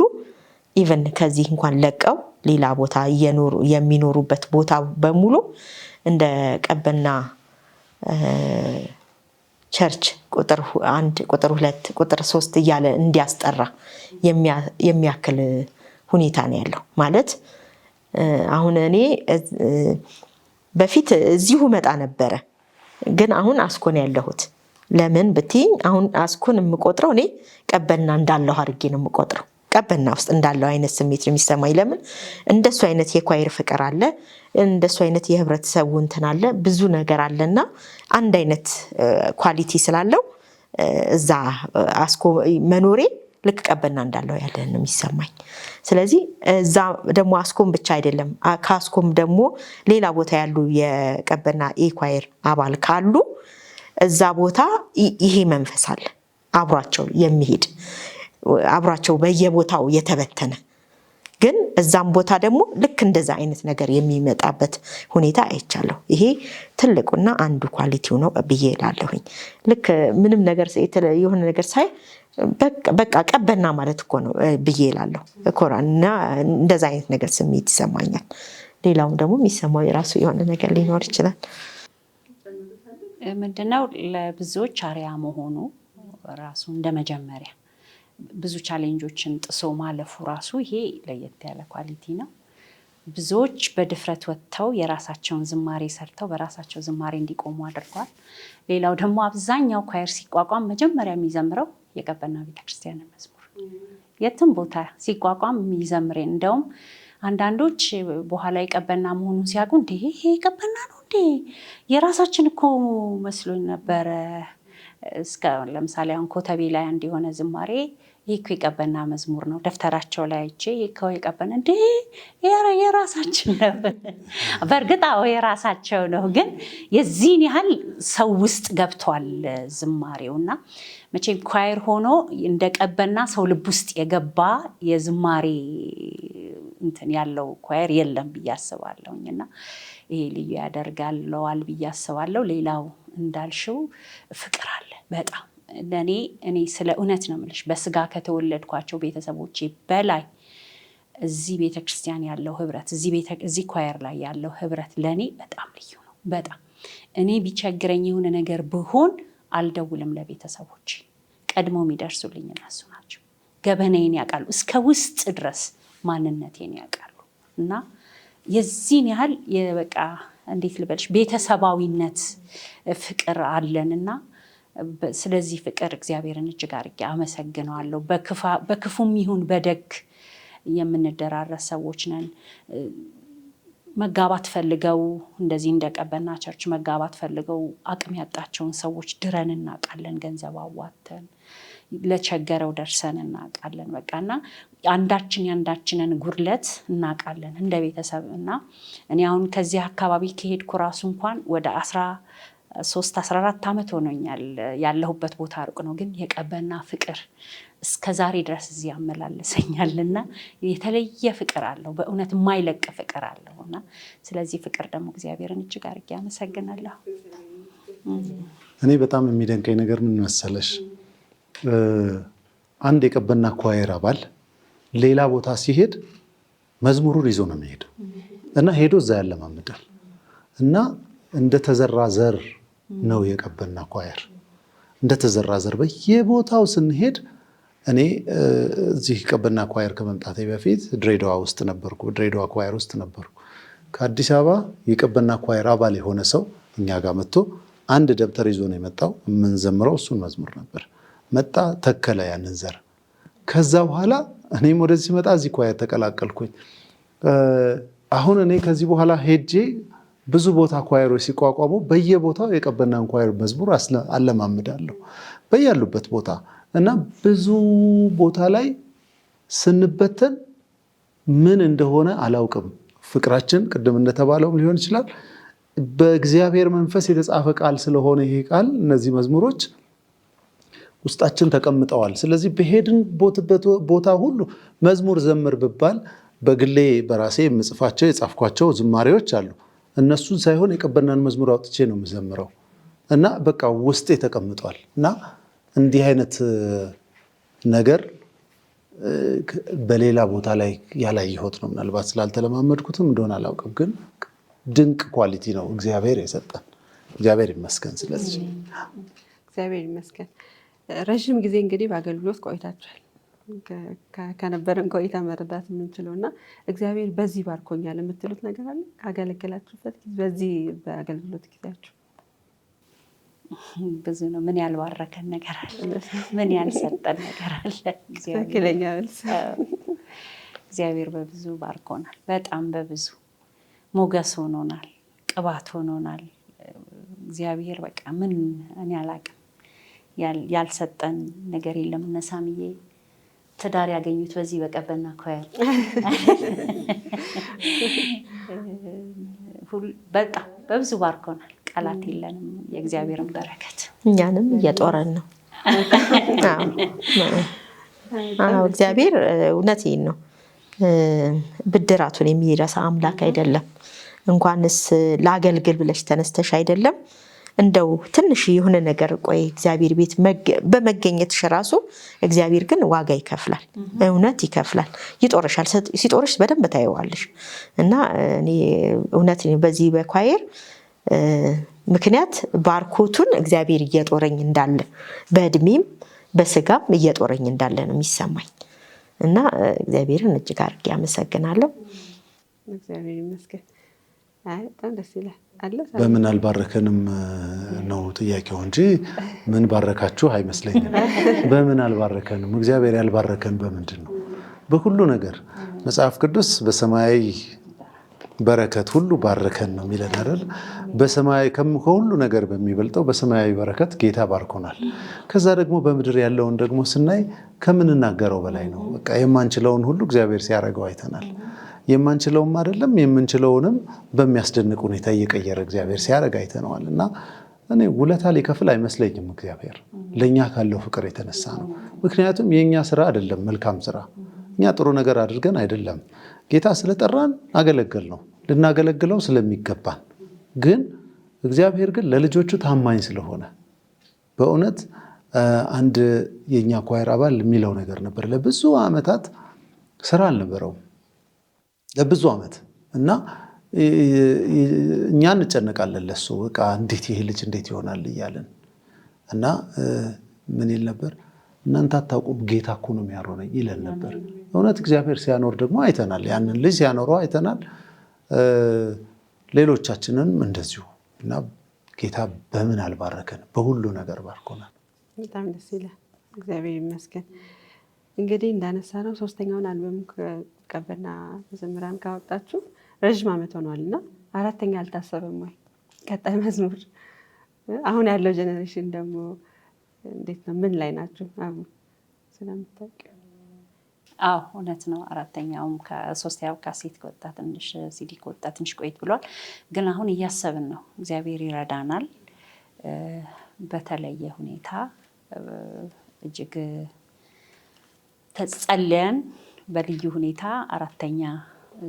ኢቨን ከዚህ እንኳን ለቀው ሌላ ቦታ የሚኖሩበት ቦታ በሙሉ እንደ ቀበና ቸርች ቁጥር 1 ቁጥር 2 ቁጥር 3 እያለ እንዲያስጠራ የሚያክል ሁኔታ ነው ያለው። ማለት አሁን እኔ በፊት እዚሁ መጣ ነበረ፣ ግን አሁን አስኮን ያለሁት። ለምን ብትይኝ አሁን አስኮን የምቆጥረው እኔ ቀበና እንዳለው አድርጌ ነው የምቆጥረው። ቀበና ውስጥ እንዳለው አይነት ስሜት ነው የሚሰማኝ። ለምን እንደሱ አይነት የኳየር ፍቅር አለ፣ እንደሱ አይነት የህብረተሰቡ እንትን አለ፣ ብዙ ነገር አለና አንድ አይነት ኳሊቲ ስላለው እዛ አስኮ መኖሬ ልክ ቀበና እንዳለው ያለ ነው የሚሰማኝ። ስለዚህ እዛ ደግሞ አስኮም ብቻ አይደለም፣ ከአስኮም ደግሞ ሌላ ቦታ ያሉ የቀበና ኳየር አባል ካሉ እዛ ቦታ ይሄ መንፈስ አለ አብሯቸው የሚሄድ አብሯቸው በየቦታው የተበተነ ግን እዛም ቦታ ደግሞ ልክ እንደዛ አይነት ነገር የሚመጣበት ሁኔታ አይቻለሁ። ይሄ ትልቁና አንዱ ኳሊቲው ነው ብዬ እላለሁኝ። ልክ ምንም ነገር የሆነ ነገር ሳይ በቃ ቀበና ማለት እኮ ነው ብዬ እላለሁ። ኮራና እንደዛ አይነት ነገር ስሜት ይሰማኛል። ሌላው ደግሞ የሚሰማው የራሱ የሆነ ነገር ሊኖር ይችላል። ምንድነው ለብዙዎች አርያ መሆኑ ራሱ እንደመጀመሪያ ብዙ ቻሌንጆችን ጥሶ ማለፉ ራሱ ይሄ ለየት ያለ ኳሊቲ ነው። ብዙዎች በድፍረት ወጥተው የራሳቸውን ዝማሬ ሰርተው በራሳቸው ዝማሬ እንዲቆሙ አድርጓል። ሌላው ደግሞ አብዛኛው ኳየር ሲቋቋም መጀመሪያ የሚዘምረው የቀበና ቤተክርስቲያን መዝሙር የትም ቦታ ሲቋቋም የሚዘምር። እንደውም አንዳንዶች በኋላ የቀበና መሆኑን ሲያውቁ እንዴ ይሄ ቀበና ነው እንዴ የራሳችን እኮ መስሎኝ ነበረ። እስከ ለምሳሌ አሁን ኮተቤ ላይ አንድ የሆነ ዝማሬ ይሄ እኮ የቀበና መዝሙር ነው። ደፍተራቸው ላይ አይቼ እኮ የቀበና እንዴ የራሳችን ነው። በእርግጥ አዎ የራሳቸው ነው፣ ግን የዚህን ያህል ሰው ውስጥ ገብቷል ዝማሬውና መቼም ኳየር ሆኖ እንደ ቀበና ሰው ልብ ውስጥ የገባ የዝማሬ እንትን ያለው ኳየር የለም ብዬ አስባለሁኝና ይሄ ልዩ ያደርጋለዋል ብዬ አስባለሁ። ሌላው እንዳልሽው ፍቅር አለ በጣም እኔ ስለ እውነት ነው የምልሽ፣ በስጋ ከተወለድኳቸው ቤተሰቦቼ በላይ እዚህ ቤተክርስቲያን ያለው ህብረት፣ እዚህ ኳየር ላይ ያለው ህብረት ለእኔ በጣም ልዩ ነው። በጣም እኔ ቢቸግረኝ የሆነ ነገር ብሆን አልደውልም ለቤተሰቦቼ፣ ቀድሞ የሚደርሱልኝ እነሱ ናቸው። ገበናዬን ያውቃሉ፣ እስከ ውስጥ ድረስ ማንነቴን ያውቃሉ። እና የዚህን ያህል በቃ እንዴት ልበልሽ ቤተሰባዊነት ፍቅር አለንና ስለዚህ ፍቅር እግዚአብሔርን እጅግ አድርጌ አመሰግነዋለሁ። በክፉም ይሁን በደግ የምንደራረስ ሰዎች ነን። መጋባት ፈልገው እንደዚህ እንደ ቀበና ቸርች መጋባት ፈልገው አቅም ያጣቸውን ሰዎች ድረን እናውቃለን። ገንዘብ አዋተን ለቸገረው ደርሰን እናውቃለን። በቃና የአንዳችንን ጉድለት እናውቃለን እንደ ቤተሰብ። እና እኔ አሁን ከዚህ አካባቢ ከሄድኩ ራሱ እንኳን ወደ 14 ዓመት ሆኖኛል። ያለሁበት ቦታ ሩቅ ነው፣ ግን የቀበና ፍቅር እስከ ዛሬ ድረስ እዚህ ያመላለሰኛልና የተለየ ፍቅር አለው፣ በእውነት የማይለቅ ፍቅር አለውና ስለዚህ ፍቅር ደግሞ እግዚአብሔርን እጅግ አድርጌ አመሰግናለሁ። እኔ በጣም የሚደንቀኝ ነገር ምን መሰለሽ፣ አንድ የቀበና ኳየር አባል ሌላ ቦታ ሲሄድ መዝሙሩን ይዞ ነው የሚሄደው እና ሄዶ እዛ ያለማምዳል እና እንደተዘራ ዘር ነው የቀበና ኳየር። እንደተዘራ ዘር በየቦታው ስንሄድ እኔ እዚህ ቀበና ኳየር ከመምጣቴ በፊት ድሬዳዋ ውስጥ ነበርኩ፣ ድሬዳዋ ኳየር ውስጥ ነበርኩ። ከአዲስ አበባ የቀበና ኳየር አባል የሆነ ሰው እኛ ጋር መጥቶ አንድ ደብተር ይዞ ነው የመጣው። የምንዘምረው እሱን መዝሙር ነበር። መጣ ተከለ ያንን ዘር። ከዛ በኋላ እኔም ወደዚህ መጣ፣ እዚህ ኳየር ተቀላቀልኩኝ። አሁን እኔ ከዚህ በኋላ ሄጄ ብዙ ቦታ ኳየሮች ሲቋቋሙ በየቦታው የቀበናን ኳየር መዝሙር አለማምዳለሁ በያሉበት ቦታ እና ብዙ ቦታ ላይ ስንበተን ምን እንደሆነ አላውቅም። ፍቅራችን ቅድም እንደተባለውም ሊሆን ይችላል በእግዚአብሔር መንፈስ የተጻፈ ቃል ስለሆነ ይሄ ቃል እነዚህ መዝሙሮች ውስጣችን ተቀምጠዋል። ስለዚህ በሄድን ቦታ ሁሉ መዝሙር ዘምር ብባል በግሌ በራሴ የምጽፋቸው የጻፍኳቸው ዝማሬዎች አሉ። እነሱን ሳይሆን የቀበናን መዝሙር አውጥቼ ነው የምዘምረው እና በቃ ውስጤ ተቀምጧል። እና እንዲህ አይነት ነገር በሌላ ቦታ ላይ ያላየሁት ነው። ምናልባት ስላልተለማመድኩትም እንደሆነ አላውቅም፣ ግን ድንቅ ኳሊቲ ነው እግዚአብሔር የሰጠን። እግዚአብሔር ይመስገን። ስለዚህ እግዚአብሔር ይመስገን። ረዥም ጊዜ እንግዲህ በአገልግሎት ቆይታችኋል። ከነበረን ቆይታ መረዳት የምንችለው እና እግዚአብሔር በዚህ ባርኮኛል የምትሉት ነገር አለ? ካገለገላችሁበት በዚህ በአገልግሎት ጊዜያችሁ ብዙ ነው። ምን ያልባረከን ነገር አለ? ምን ያልሰጠን ነገር አለ? ትክክለኛ መልስ። እግዚአብሔር በብዙ ባርኮናል። በጣም በብዙ ሞገስ ሆኖናል፣ ቅባት ሆኖናል። እግዚአብሔር በቃ ምን እኔ አላቅም ያልሰጠን ነገር የለም። እነ ሳምዬ ትዳር ያገኙት በዚህ በቀበና ኳየር በጣም በብዙ ባርኮናል። ቃላት የለንም። የእግዚአብሔርን በረከት እኛንም እየጦረን ነው። እግዚአብሔር እውነቴን ነው፣ ብድራቱን የሚረሳ አምላክ አይደለም። እንኳንስ ለአገልግል ብለሽ ተነስተሽ አይደለም እንደው ትንሽ የሆነ ነገር ቆይ እግዚአብሔር ቤት በመገኘትሽ ራሱ እግዚአብሔር ግን ዋጋ ይከፍላል፣ እውነት ይከፍላል። ይጦርሻል። ሲጦርሽ በደንብ ታየዋለሽ። እና እኔ እውነት በዚህ በኳየር ምክንያት ባርኮቱን እግዚአብሔር እየጦረኝ እንዳለ በእድሜም በስጋም እየጦረኝ እንዳለ ነው የሚሰማኝ። እና እግዚአብሔርን እጅግ አድርጌ አመሰግናለሁ። እግዚአብሔር ይመስገን። በጣም ደስ ይላል። በምን አልባረከንም ነው ጥያቄው እንጂ ምን ባረካችሁ አይመስለኝም። በምን አልባረከንም? እግዚአብሔር ያልባረከን በምንድን ነው? በሁሉ ነገር መጽሐፍ ቅዱስ በሰማያዊ በረከት ሁሉ ባረከን ነው የሚለን አይደል? በሰማያዊ ከሁሉ ነገር በሚበልጠው በሰማያዊ በረከት ጌታ ባርኮናል። ከዛ ደግሞ በምድር ያለውን ደግሞ ስናይ ከምንናገረው በላይ ነው። በቃ የማንችለውን ሁሉ እግዚአብሔር ሲያደርገው አይተናል። የማንችለውም አይደለም የምንችለውንም በሚያስደንቅ ሁኔታ እየቀየረ እግዚአብሔር ሲያደርግ አይተነዋል። እና እኔ ውለታ ሊከፍል አይመስለኝም እግዚአብሔር ለእኛ ካለው ፍቅር የተነሳ ነው። ምክንያቱም የእኛ ስራ አይደለም መልካም ስራ፣ እኛ ጥሩ ነገር አድርገን አይደለም። ጌታ ስለጠራን አገለገል ነው ልናገለግለው ስለሚገባን። ግን እግዚአብሔር ግን ለልጆቹ ታማኝ ስለሆነ በእውነት አንድ የእኛ ኳየር አባል የሚለው ነገር ነበር። ለብዙ ዓመታት ስራ አልነበረውም፣ ለብዙ ዓመት እና እኛ እንጨነቃለን ለሱ በቃ እንዴት ይሄ ልጅ እንዴት ይሆናል እያለን እና ምን ይል ነበር? እናንተ አታውቁም ጌታ እኮ ነው የሚያኖረኝ ይለን ነበር። እውነት እግዚአብሔር ሲያኖር ደግሞ አይተናል። ያንን ልጅ ሲያኖረው አይተናል። ሌሎቻችንን እንደዚሁ እና ጌታ በምን አልባረከን? በሁሉ ነገር ባርኮናል። በጣም ደስ ይላል። እግዚአብሔር ይመስገን። እንግዲህ እንዳነሳ ነው 3ኛውን አልበም ቀበና መዘምራን ካወጣችሁ ረዥም ዓመት ሆኗል እና 4ኛ አልታሰበም ወይ? ቀጣይ መዝሙር አሁን ያለው ጀኔሬሽን ደግሞ እንዴት ነው? ምን ላይ ናችሁ? አሁን ስለምታውቅ። አዎ እውነት ነው። 4ኛውም ከ3ኛው ካሴት ከወጣ ትንሽ ሲዲ ከወጣ ትንሽ ቆይት ብሏል። ግን አሁን እያሰብን ነው። እግዚአብሔር ይረዳናል። በተለየ ሁኔታ እጅግ ተጸልየን በልዩ ሁኔታ 4ኛ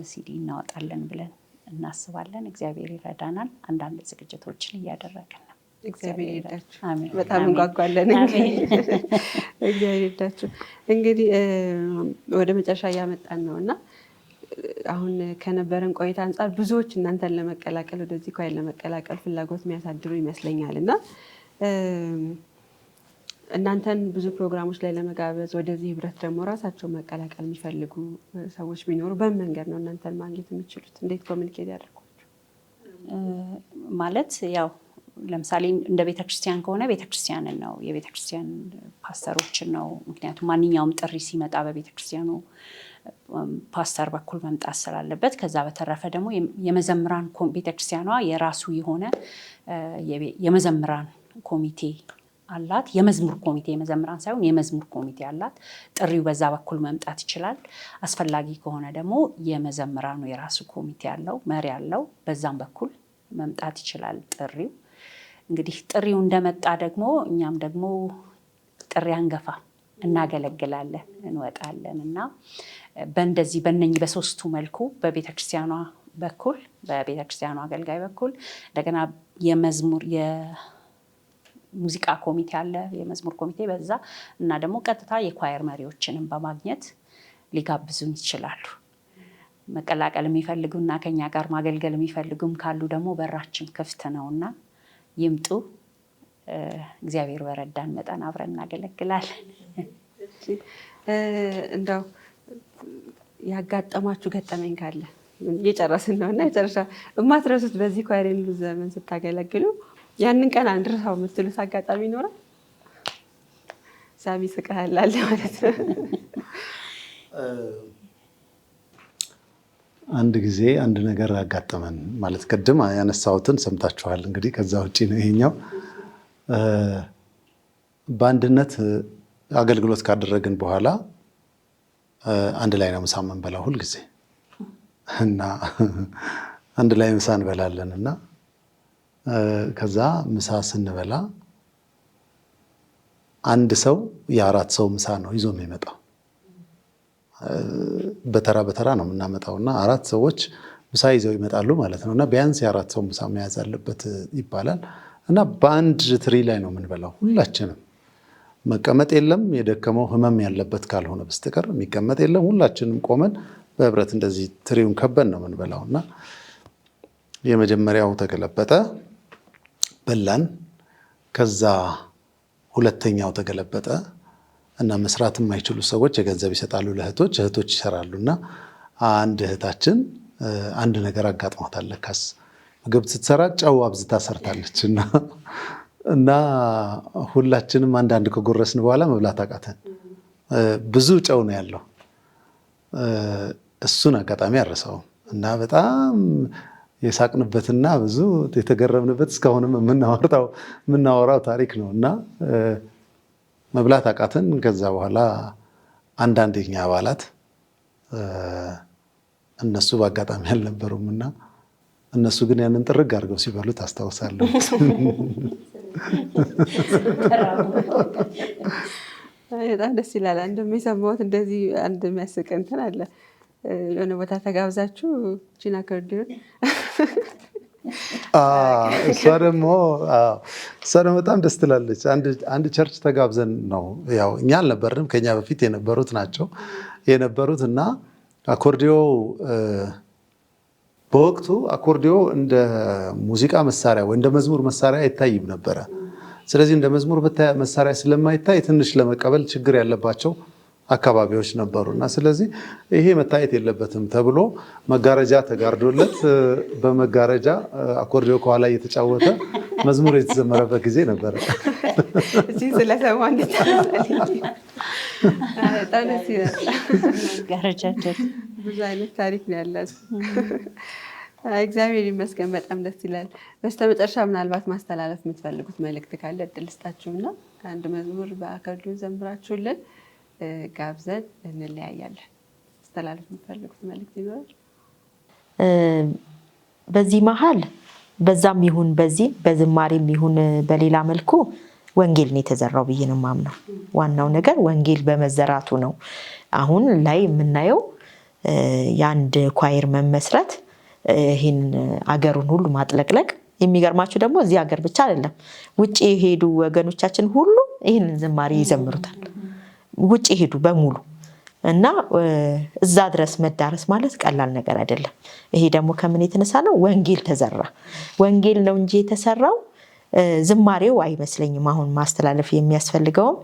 ሲዲ እናወጣለን ብለን እናስባለን። እግዚአብሔር ይረዳናል። አንዳንድ ዝግጅቶችን እያደረግን ነው። እግዚአብሔር ይርዳችሁ። በጣም እንጓጓለን። እግዚአብሔር ይርዳችሁ። እንግዲህ ወደ መጨረሻ እያመጣን ነው እና አሁን ከነበረን ቆይታ አንጻር ብዙዎች እናንተን ለመቀላቀል ወደዚህ ኳየር ለመቀላቀል ፍላጎት የሚያሳድሩ ይመስለኛል እና እናንተን ብዙ ፕሮግራሞች ላይ ለመጋበዝ ወደዚህ ህብረት ደግሞ ራሳቸው መቀላቀል የሚፈልጉ ሰዎች ቢኖሩ በምን መንገድ ነው እናንተን ማግኘት የሚችሉት? እንዴት ኮሚኒኬት ያደርጓቸው? ማለት ያው ለምሳሌ እንደ ቤተክርስቲያን ከሆነ ቤተክርስቲያንን ነው የቤተክርስቲያን ፓስተሮችን ነው። ምክንያቱም ማንኛውም ጥሪ ሲመጣ በቤተክርስቲያኑ ፓስተር በኩል መምጣት ስላለበት። ከዛ በተረፈ ደግሞ የመዘምራን ቤተክርስቲያኗ የራሱ የሆነ የመዘምራን ኮሚቴ አላት። የመዝሙር ኮሚቴ የመዘምራን ሳይሆን የመዝሙር ኮሚቴ አላት። ጥሪው በዛ በኩል መምጣት ይችላል። አስፈላጊ ከሆነ ደግሞ የመዘምራኑ የራሱ ኮሚቴ አለው፣ መሪ አለው። በዛም በኩል መምጣት ይችላል ጥሪው። እንግዲህ ጥሪው እንደመጣ ደግሞ እኛም ደግሞ ጥሪ አንገፋ እናገለግላለን፣ እንወጣለን እና በእንደዚህ በእነኚህ በሶስቱ መልኩ በቤተክርስቲያኗ በኩል በቤተክርስቲያኗ አገልጋይ በኩል እንደገና የመዝሙር ሙዚቃ ኮሚቴ አለ፣ የመዝሙር ኮሚቴ በዛ እና ደግሞ ቀጥታ የኳየር መሪዎችንም በማግኘት ሊጋብዙን ይችላሉ። መቀላቀል የሚፈልጉና ከኛ ጋር ማገልገል የሚፈልጉም ካሉ ደግሞ በራችን ክፍት ነውና ይምጡ። እግዚአብሔር በረዳን መጠን አብረን እናገለግላለን። እንደው ያጋጠማችሁ ገጠመኝ ካለ እየጨረስን ነው እና የጨረሻ የማትረሱት በዚህ ኳየር ዘመን ስታገለግሉ ያንን ቀን አንድረሳው የምትሉት አጋጣሚ ይኖራል? ሳሚ ስቀሃል አለ ማለት ነው። አንድ ጊዜ አንድ ነገር አጋጠመን ማለት ቅድም ያነሳሁትን ሰምታችኋል። እንግዲህ ከዛ ውጭ ነው ይሄኛው። በአንድነት አገልግሎት ካደረግን በኋላ አንድ ላይ ነው ምሳ የምንበላው ሁልጊዜ እና አንድ ላይ ምሳ እንበላለን እና ከዛ ምሳ ስንበላ አንድ ሰው የ4 ሰው ምሳ ነው ይዞ የሚመጣው። በተራ በተራ ነው የምናመጣው እና 4 ሰዎች ምሳ ይዘው ይመጣሉ ማለት ነው እና ቢያንስ የ4 ሰው ምሳ መያዝ አለበት ይባላል እና በአንድ ትሪ ላይ ነው የምንበላው ሁላችንም። መቀመጥ የለም፣ የደከመው ህመም ያለበት ካልሆነ በስተቀር የሚቀመጥ የለም። ሁላችንም ቆመን በህብረት እንደዚህ ትሪውን ከበን ነው የምንበላው እና የመጀመሪያው ተገለበጠ፣ በላን። ከዛ ሁለተኛው ተገለበጠ እና መስራት የማይችሉ ሰዎች የገንዘብ ይሰጣሉ ለእህቶች፣ እህቶች ይሰራሉ እና አንድ እህታችን አንድ ነገር አጋጥሟታል። ለካስ ምግብ ስትሰራ ጨው አብዝታ ሰርታለች እና ሁላችንም አንዳንድ ከጎረስን በኋላ መብላት አቃተን። ብዙ ጨው ነው ያለው። እሱን አጋጣሚ አልረሳውም እና በጣም የሳቅንበትና ብዙ የተገረምንበት እስካሁንም የምናወራው ታሪክ ነው እና መብላት አቃተን። ከዛ በኋላ አንዳንድ የኛ አባላት እነሱ በአጋጣሚ አልነበሩም እና እነሱ ግን ያንን ጥርግ አድርገው ሲበሉ ታስታውሳለሁ። በጣም ደስ ይላል። አንድም የሰማሁት እንደዚህ አንድ የሚያስቅ እንትን አለ። የሆነ ቦታ ተጋብዛችሁ ቺና አኮርዲዮን እሷ ደግሞ በጣም ደስ ትላለች። አንድ ቸርች ተጋብዘን ነው ያው እኛ አልነበርንም፣ ከኛ በፊት የነበሩት ናቸው የነበሩት እና አኮርዲዮ በወቅቱ አኮርዲዮ እንደ ሙዚቃ መሳሪያ ወይ እንደ መዝሙር መሳሪያ አይታይም ነበረ። ስለዚህ እንደ መዝሙር መሳሪያ ስለማይታይ ትንሽ ለመቀበል ችግር ያለባቸው አካባቢዎች ነበሩ እና ስለዚህ ይሄ መታየት የለበትም ተብሎ መጋረጃ ተጋርዶለት በመጋረጃ አኮርዲዮ ከኋላ እየተጫወተ መዝሙር የተዘመረበት ጊዜ ነበረ። እዚህ ስለሰማ ብዙ አይነት ታሪክ ነው ያላት። እግዚአብሔር ይመስገን፣ በጣም ደስ ይላል። በስተመጨረሻ ምናልባት ማስተላለፍ የምትፈልጉት መልእክት ካለ እድል ስጣችሁና አንድ መዝሙር በአኮርዲዮን ዘምራችሁልን ጋብዘን እንለያያለን። ማስተላለፍ የምትፈልጉት መልእክት ይኖራል? በዚህ መሀል በዛም ይሁን በዚህ በዝማሬም ይሁን በሌላ መልኩ ወንጌል ነው የተዘራው ብዬ ነው የማምነው። ዋናው ነገር ወንጌል በመዘራቱ ነው። አሁን ላይ የምናየው የአንድ ኳየር መመስረት፣ ይህን አገሩን ሁሉ ማጥለቅለቅ። የሚገርማችሁ ደግሞ እዚህ ሀገር ብቻ አይደለም፣ ውጭ የሄዱ ወገኖቻችን ሁሉ ይህንን ዝማሬ ይዘምሩታል። ውጭ ሄዱ በሙሉ እና እዛ ድረስ መዳረስ ማለት ቀላል ነገር አይደለም። ይሄ ደግሞ ከምን የተነሳ ነው? ወንጌል ተዘራ። ወንጌል ነው እንጂ የተሰራው ዝማሬው አይመስለኝም። አሁን ማስተላለፍ የሚያስፈልገውም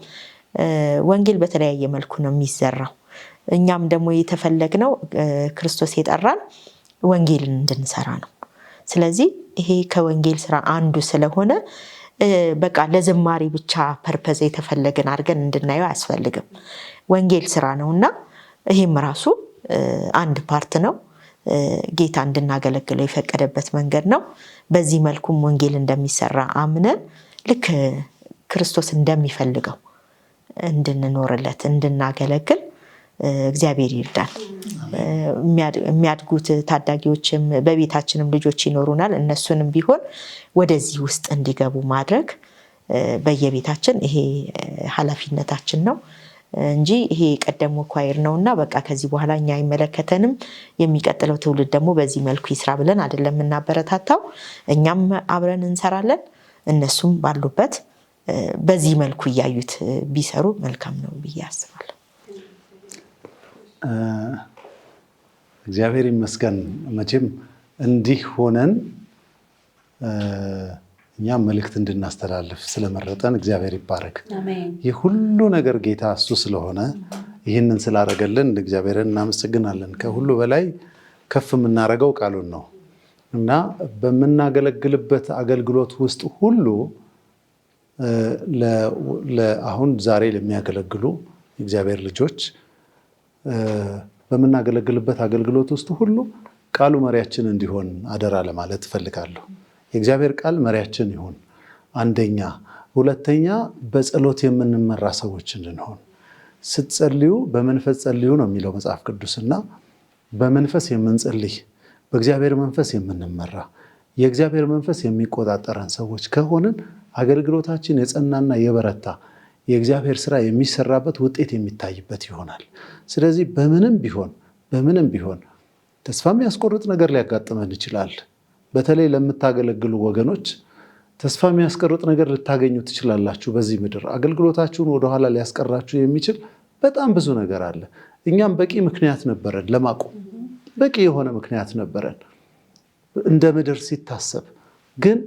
ወንጌል በተለያየ መልኩ ነው የሚዘራው። እኛም ደግሞ የተፈለግነው ክርስቶስ የጠራን ወንጌልን እንድንሰራ ነው። ስለዚህ ይሄ ከወንጌል ስራ አንዱ ስለሆነ በቃ ለዝማሬ ብቻ ፐርፐዝ የተፈለገን አድርገን እንድናየው አያስፈልግም። ወንጌል ስራ ነውና ይሄም ራሱ አንድ ፓርት ነው። ጌታ እንድናገለግለው የፈቀደበት መንገድ ነው። በዚህ መልኩም ወንጌል እንደሚሰራ አምነን ልክ ክርስቶስ እንደሚፈልገው እንድንኖርለት እንድናገለግል እግዚአብሔር ይርዳል። የሚያድጉት ታዳጊዎችም በቤታችንም ልጆች ይኖሩናል። እነሱንም ቢሆን ወደዚህ ውስጥ እንዲገቡ ማድረግ በየቤታችን ይሄ ኃላፊነታችን ነው እንጂ ይሄ የቀደሙ ኳየር ነውና በቃ ከዚህ በኋላ እኛ አይመለከተንም፣ የሚቀጥለው ትውልድ ደግሞ በዚህ መልኩ ይስራ ብለን አይደለም የምናበረታታው። እኛም አብረን እንሰራለን፣ እነሱም ባሉበት በዚህ መልኩ እያዩት ቢሰሩ መልካም ነው ብዬ አስባለሁ። እግዚአብሔር ይመስገን። መቼም እንዲህ ሆነን እኛም መልእክት እንድናስተላልፍ ስለመረጠን እግዚአብሔር ይባረክ። ይህ ሁሉ ነገር ጌታ እሱ ስለሆነ ይህንን ስላደረገልን እግዚአብሔርን እናመሰግናለን። ከሁሉ በላይ ከፍ የምናደርገው ቃሉን ነው እና በምናገለግልበት አገልግሎት ውስጥ ሁሉ አሁን ዛሬ ለሚያገለግሉ እግዚአብሔር ልጆች በምናገለግልበት አገልግሎት ውስጥ ሁሉ ቃሉ መሪያችን እንዲሆን አደራ ለማለት እፈልጋለሁ። የእግዚአብሔር ቃል መሪያችን ይሁን። አንደኛ። ሁለተኛ፣ በጸሎት የምንመራ ሰዎች እንድንሆን። ስትጸልዩ በመንፈስ ጸልዩ ነው የሚለው መጽሐፍ ቅዱስና በመንፈስ የምንጸልይ በእግዚአብሔር መንፈስ የምንመራ የእግዚአብሔር መንፈስ የሚቆጣጠረን ሰዎች ከሆንን አገልግሎታችን የጸናና የበረታ የእግዚአብሔር ስራ የሚሰራበት ውጤት የሚታይበት ይሆናል። ስለዚህ በምንም ቢሆን ተስፋ የሚያስቆርጥ ነገር ሊያጋጥመን ይችላል። በተለይ ለምታገለግሉ ወገኖች ተስፋ የሚያስቆርጥ ነገር ልታገኙ ትችላላችሁ። በዚህ ምድር አገልግሎታችሁን ወደኋላ ሊያስቀራችሁ የሚችል በጣም ብዙ ነገር አለ። እኛም በቂ ምክንያት ነበረን ለማቆም፣ በቂ የሆነ ምክንያት ነበረን እንደ ምድር ሲታሰብ። ግን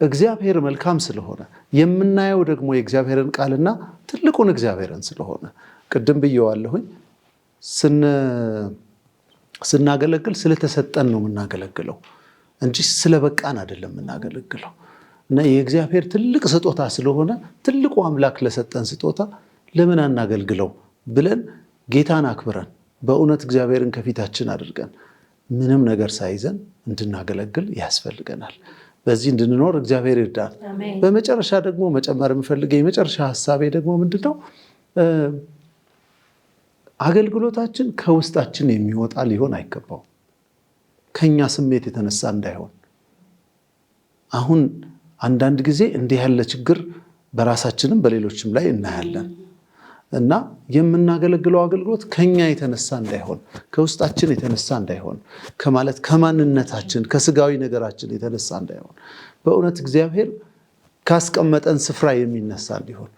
እግዚአብሔር መልካም ስለሆነ የምናየው ደግሞ የእግዚአብሔርን ቃልና ትልቁን እግዚአብሔርን ስለሆነ ቅድም ብየዋለሁኝ፣ ስናገለግል ስለተሰጠን ነው የምናገለግለው እንጂ ስለበቃን አይደለም የምናገለግለው። እና የእግዚአብሔር ትልቅ ስጦታ ስለሆነ ትልቁ አምላክ ለሰጠን ስጦታ ለምን አናገልግለው ብለን ጌታን አክብረን በእውነት እግዚአብሔርን ከፊታችን አድርገን ምንም ነገር ሳይዘን እንድናገለግል ያስፈልገናል። በዚህ እንድንኖር እግዚአብሔር ይርዳል። በመጨረሻ ደግሞ መጨመር የምፈልገው የመጨረሻ ሀሳቤ ደግሞ ምንድነው? አገልግሎታችን ከውስጣችን የሚወጣ ሊሆን አይገባው። ከኛ ስሜት የተነሳ እንዳይሆን። አሁን አንዳንድ ጊዜ እንዲህ ያለ ችግር በራሳችንም በሌሎችም ላይ እናያለን እና የምናገለግለው አገልግሎት ከኛ የተነሳ እንዳይሆን፣ ከውስጣችን የተነሳ እንዳይሆን፣ ከማለት ከማንነታችን ከስጋዊ ነገራችን የተነሳ እንዳይሆን፣ በእውነት እግዚአብሔር ካስቀመጠን ስፍራ የሚነሳ እንዲሆን።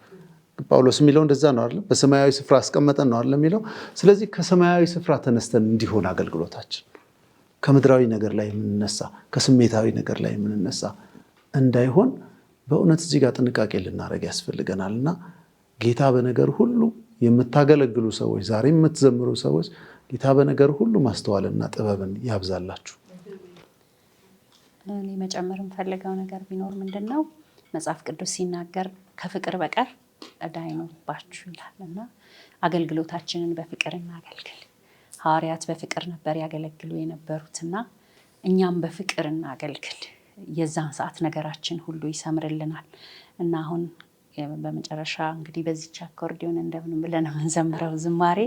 ጳውሎስ የሚለው እንደዛ ነው አይደል? በሰማያዊ ስፍራ አስቀመጠን ነው አይደል የሚለው። ስለዚህ ከሰማያዊ ስፍራ ተነስተን እንዲሆን አገልግሎታችን ከምድራዊ ነገር ላይ የምንነሳ ከስሜታዊ ነገር ላይ የምንነሳ እንዳይሆን በእውነት እዚህ ጋር ጥንቃቄ ልናደርግ ያስፈልገናልና ጌታ በነገር ሁሉ የምታገለግሉ ሰዎች፣ ዛሬ የምትዘምሩ ሰዎች ጌታ በነገር ሁሉ ማስተዋልና ጥበብን ያብዛላችሁ። እኔ መጨመር የምፈልገው ነገር ቢኖር ምንድነው? መጽሐፍ ቅዱስ ሲናገር ከፍቅር በቀር ዕዳ አይኖርባችሁ ይላል እና አገልግሎታችንን በፍቅር እናገልግል። ሐዋርያት በፍቅር ነበር ያገለግሉ የነበሩትና እኛም በፍቅር እናገልግል። የዛን ሰዓት ነገራችን ሁሉ ይሰምርልናል እና አሁን በመጨረሻ እንግዲህ በዚች አኮርዲዮን እንደምን ብለን የምንዘምረው ዝማሬ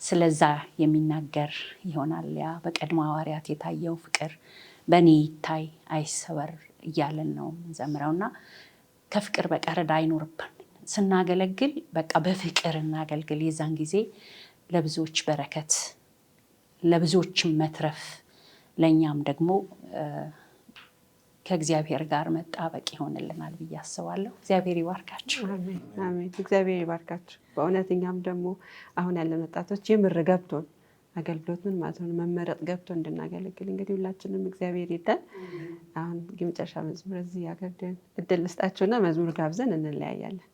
ስለዛ የሚናገር ይሆናል። ያ በቀድሞ ሐዋርያት የታየው ፍቅር በእኔ ይታይ አይሰወር እያለን ነው የምንዘምረው እና ከፍቅር በቀር ዕዳ አይኖርብን። ስናገለግል በቃ በፍቅር እናገልግል። የዛን ጊዜ ለብዙዎች በረከት፣ ለብዙዎችም መትረፍ፣ ለእኛም ደግሞ ከእግዚአብሔር ጋር መጣበቅ ይሆንልናል ብዬ አስባለሁ። እግዚአብሔር ይባርካችሁ። አሜን። እግዚአብሔር ይባርካችሁ። በእውነት እኛም ደግሞ አሁን ያለን ወጣቶች የምር ገብቶን አገልግሎት ምን ማለት ነው መመረጥ ገብቶ እንድናገለግል እንግዲህ ሁላችንም እግዚአብሔር ይርዳን። አሁን የመጨረሻ መዝሙር እዚህ አገርደን እድል ልስጣቸውና መዝሙር ጋብዘን እንለያያለን።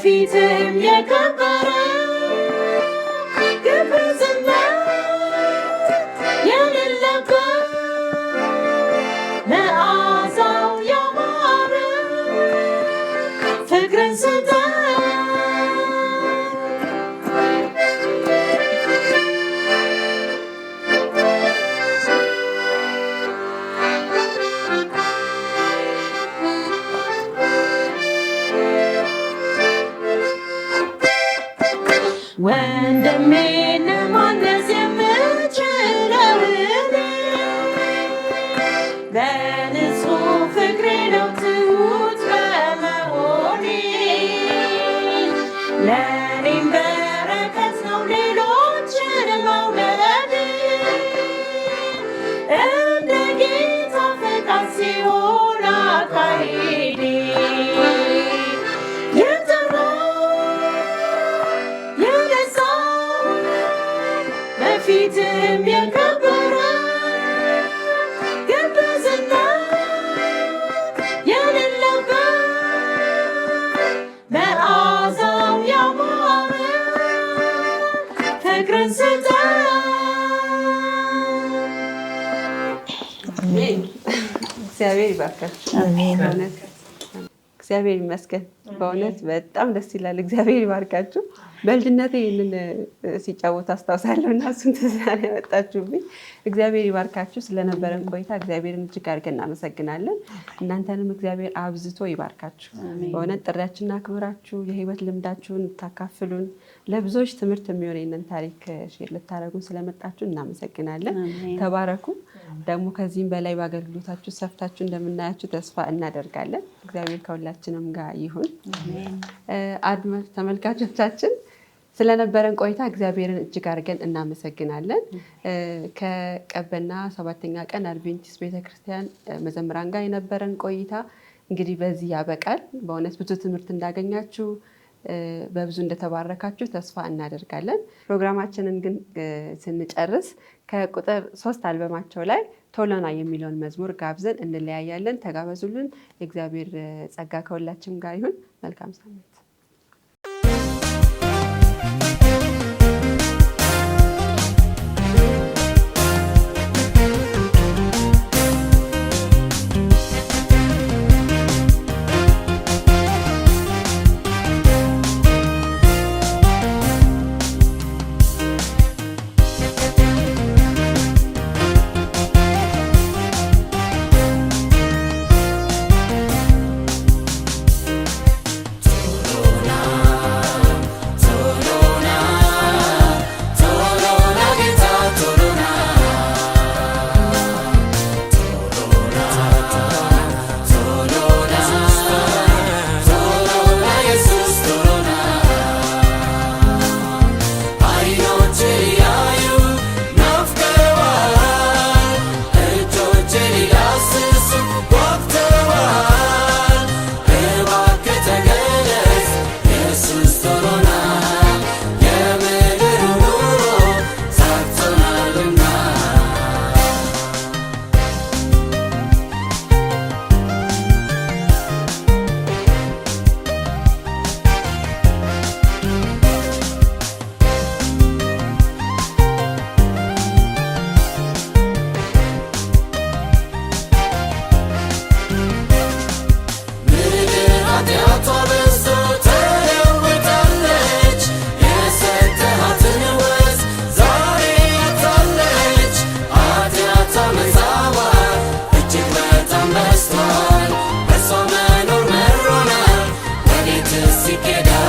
ፊትም የከበረ ግብዝና የሌለበት መዓዛው ያማረ ፍቅርን ስጠን። ወንድሜን ማነጽ የምችለው በንጹህ ፍቅሬ ነው ትሁት በመሆኔ ለእኔም በረከት ነው ሌሎችን መውደድ እንደ ጌታ ፈቃድ ሲሆን አካሄዴ ፊትም የከበረ ግብዝና የሌለበት መዓዛው ያማረ ፍቅርን ስጠን። እግዚአብሔር ይባርካችሁ። እግዚአብሔር ይመስገን። በእውነት በጣም ደስ ይላል። እግዚአብሔር ይባርካችሁ። በልጅነቴ ይህንን ሲጫወት አስታውሳለሁ እና እሱን ትዝ ያመጣችሁብኝ። እግዚአብሔር ይባርካችሁ። ስለነበረን ቆይታ እግዚአብሔርን እጅግ አድርገን እናመሰግናለን። እናንተንም እግዚአብሔር አብዝቶ ይባርካችሁ። በእውነት ጥሪያችንን አክብራችሁ የህይወት ልምዳችሁን ታካፍሉን፣ ለብዙዎች ትምህርት የሚሆን ይህንን ታሪክ ሼር ልታደርጉን ስለመጣችሁ እናመሰግናለን። ተባረኩ። ደግሞ ከዚህም በላይ በአገልግሎታችሁ ሰፍታችሁ እንደምናያችሁ ተስፋ እናደርጋለን። እግዚአብሔር ከሁላችንም ጋር ይሁን። አድማጭ ተመልካቾቻችን ስለነበረን ቆይታ እግዚአብሔርን እጅግ አድርገን እናመሰግናለን። ከቀበና 7ኛ ቀን አድቬንቲስት ቤተክርስቲያን መዘምራን ጋር የነበረን ቆይታ እንግዲህ በዚህ ያበቃል። በእውነት ብዙ ትምህርት እንዳገኛችሁ በብዙ እንደተባረካችሁ ተስፋ እናደርጋለን። ፕሮግራማችንን ግን ስንጨርስ ከቁጥር 3 አልበማቸው ላይ ቶሎና የሚለውን መዝሙር ጋብዘን እንለያያለን። ተጋበዙልን። የእግዚአብሔር ጸጋ ከሁላችንም ጋር ይሁን። መልካም ሳምንት። Together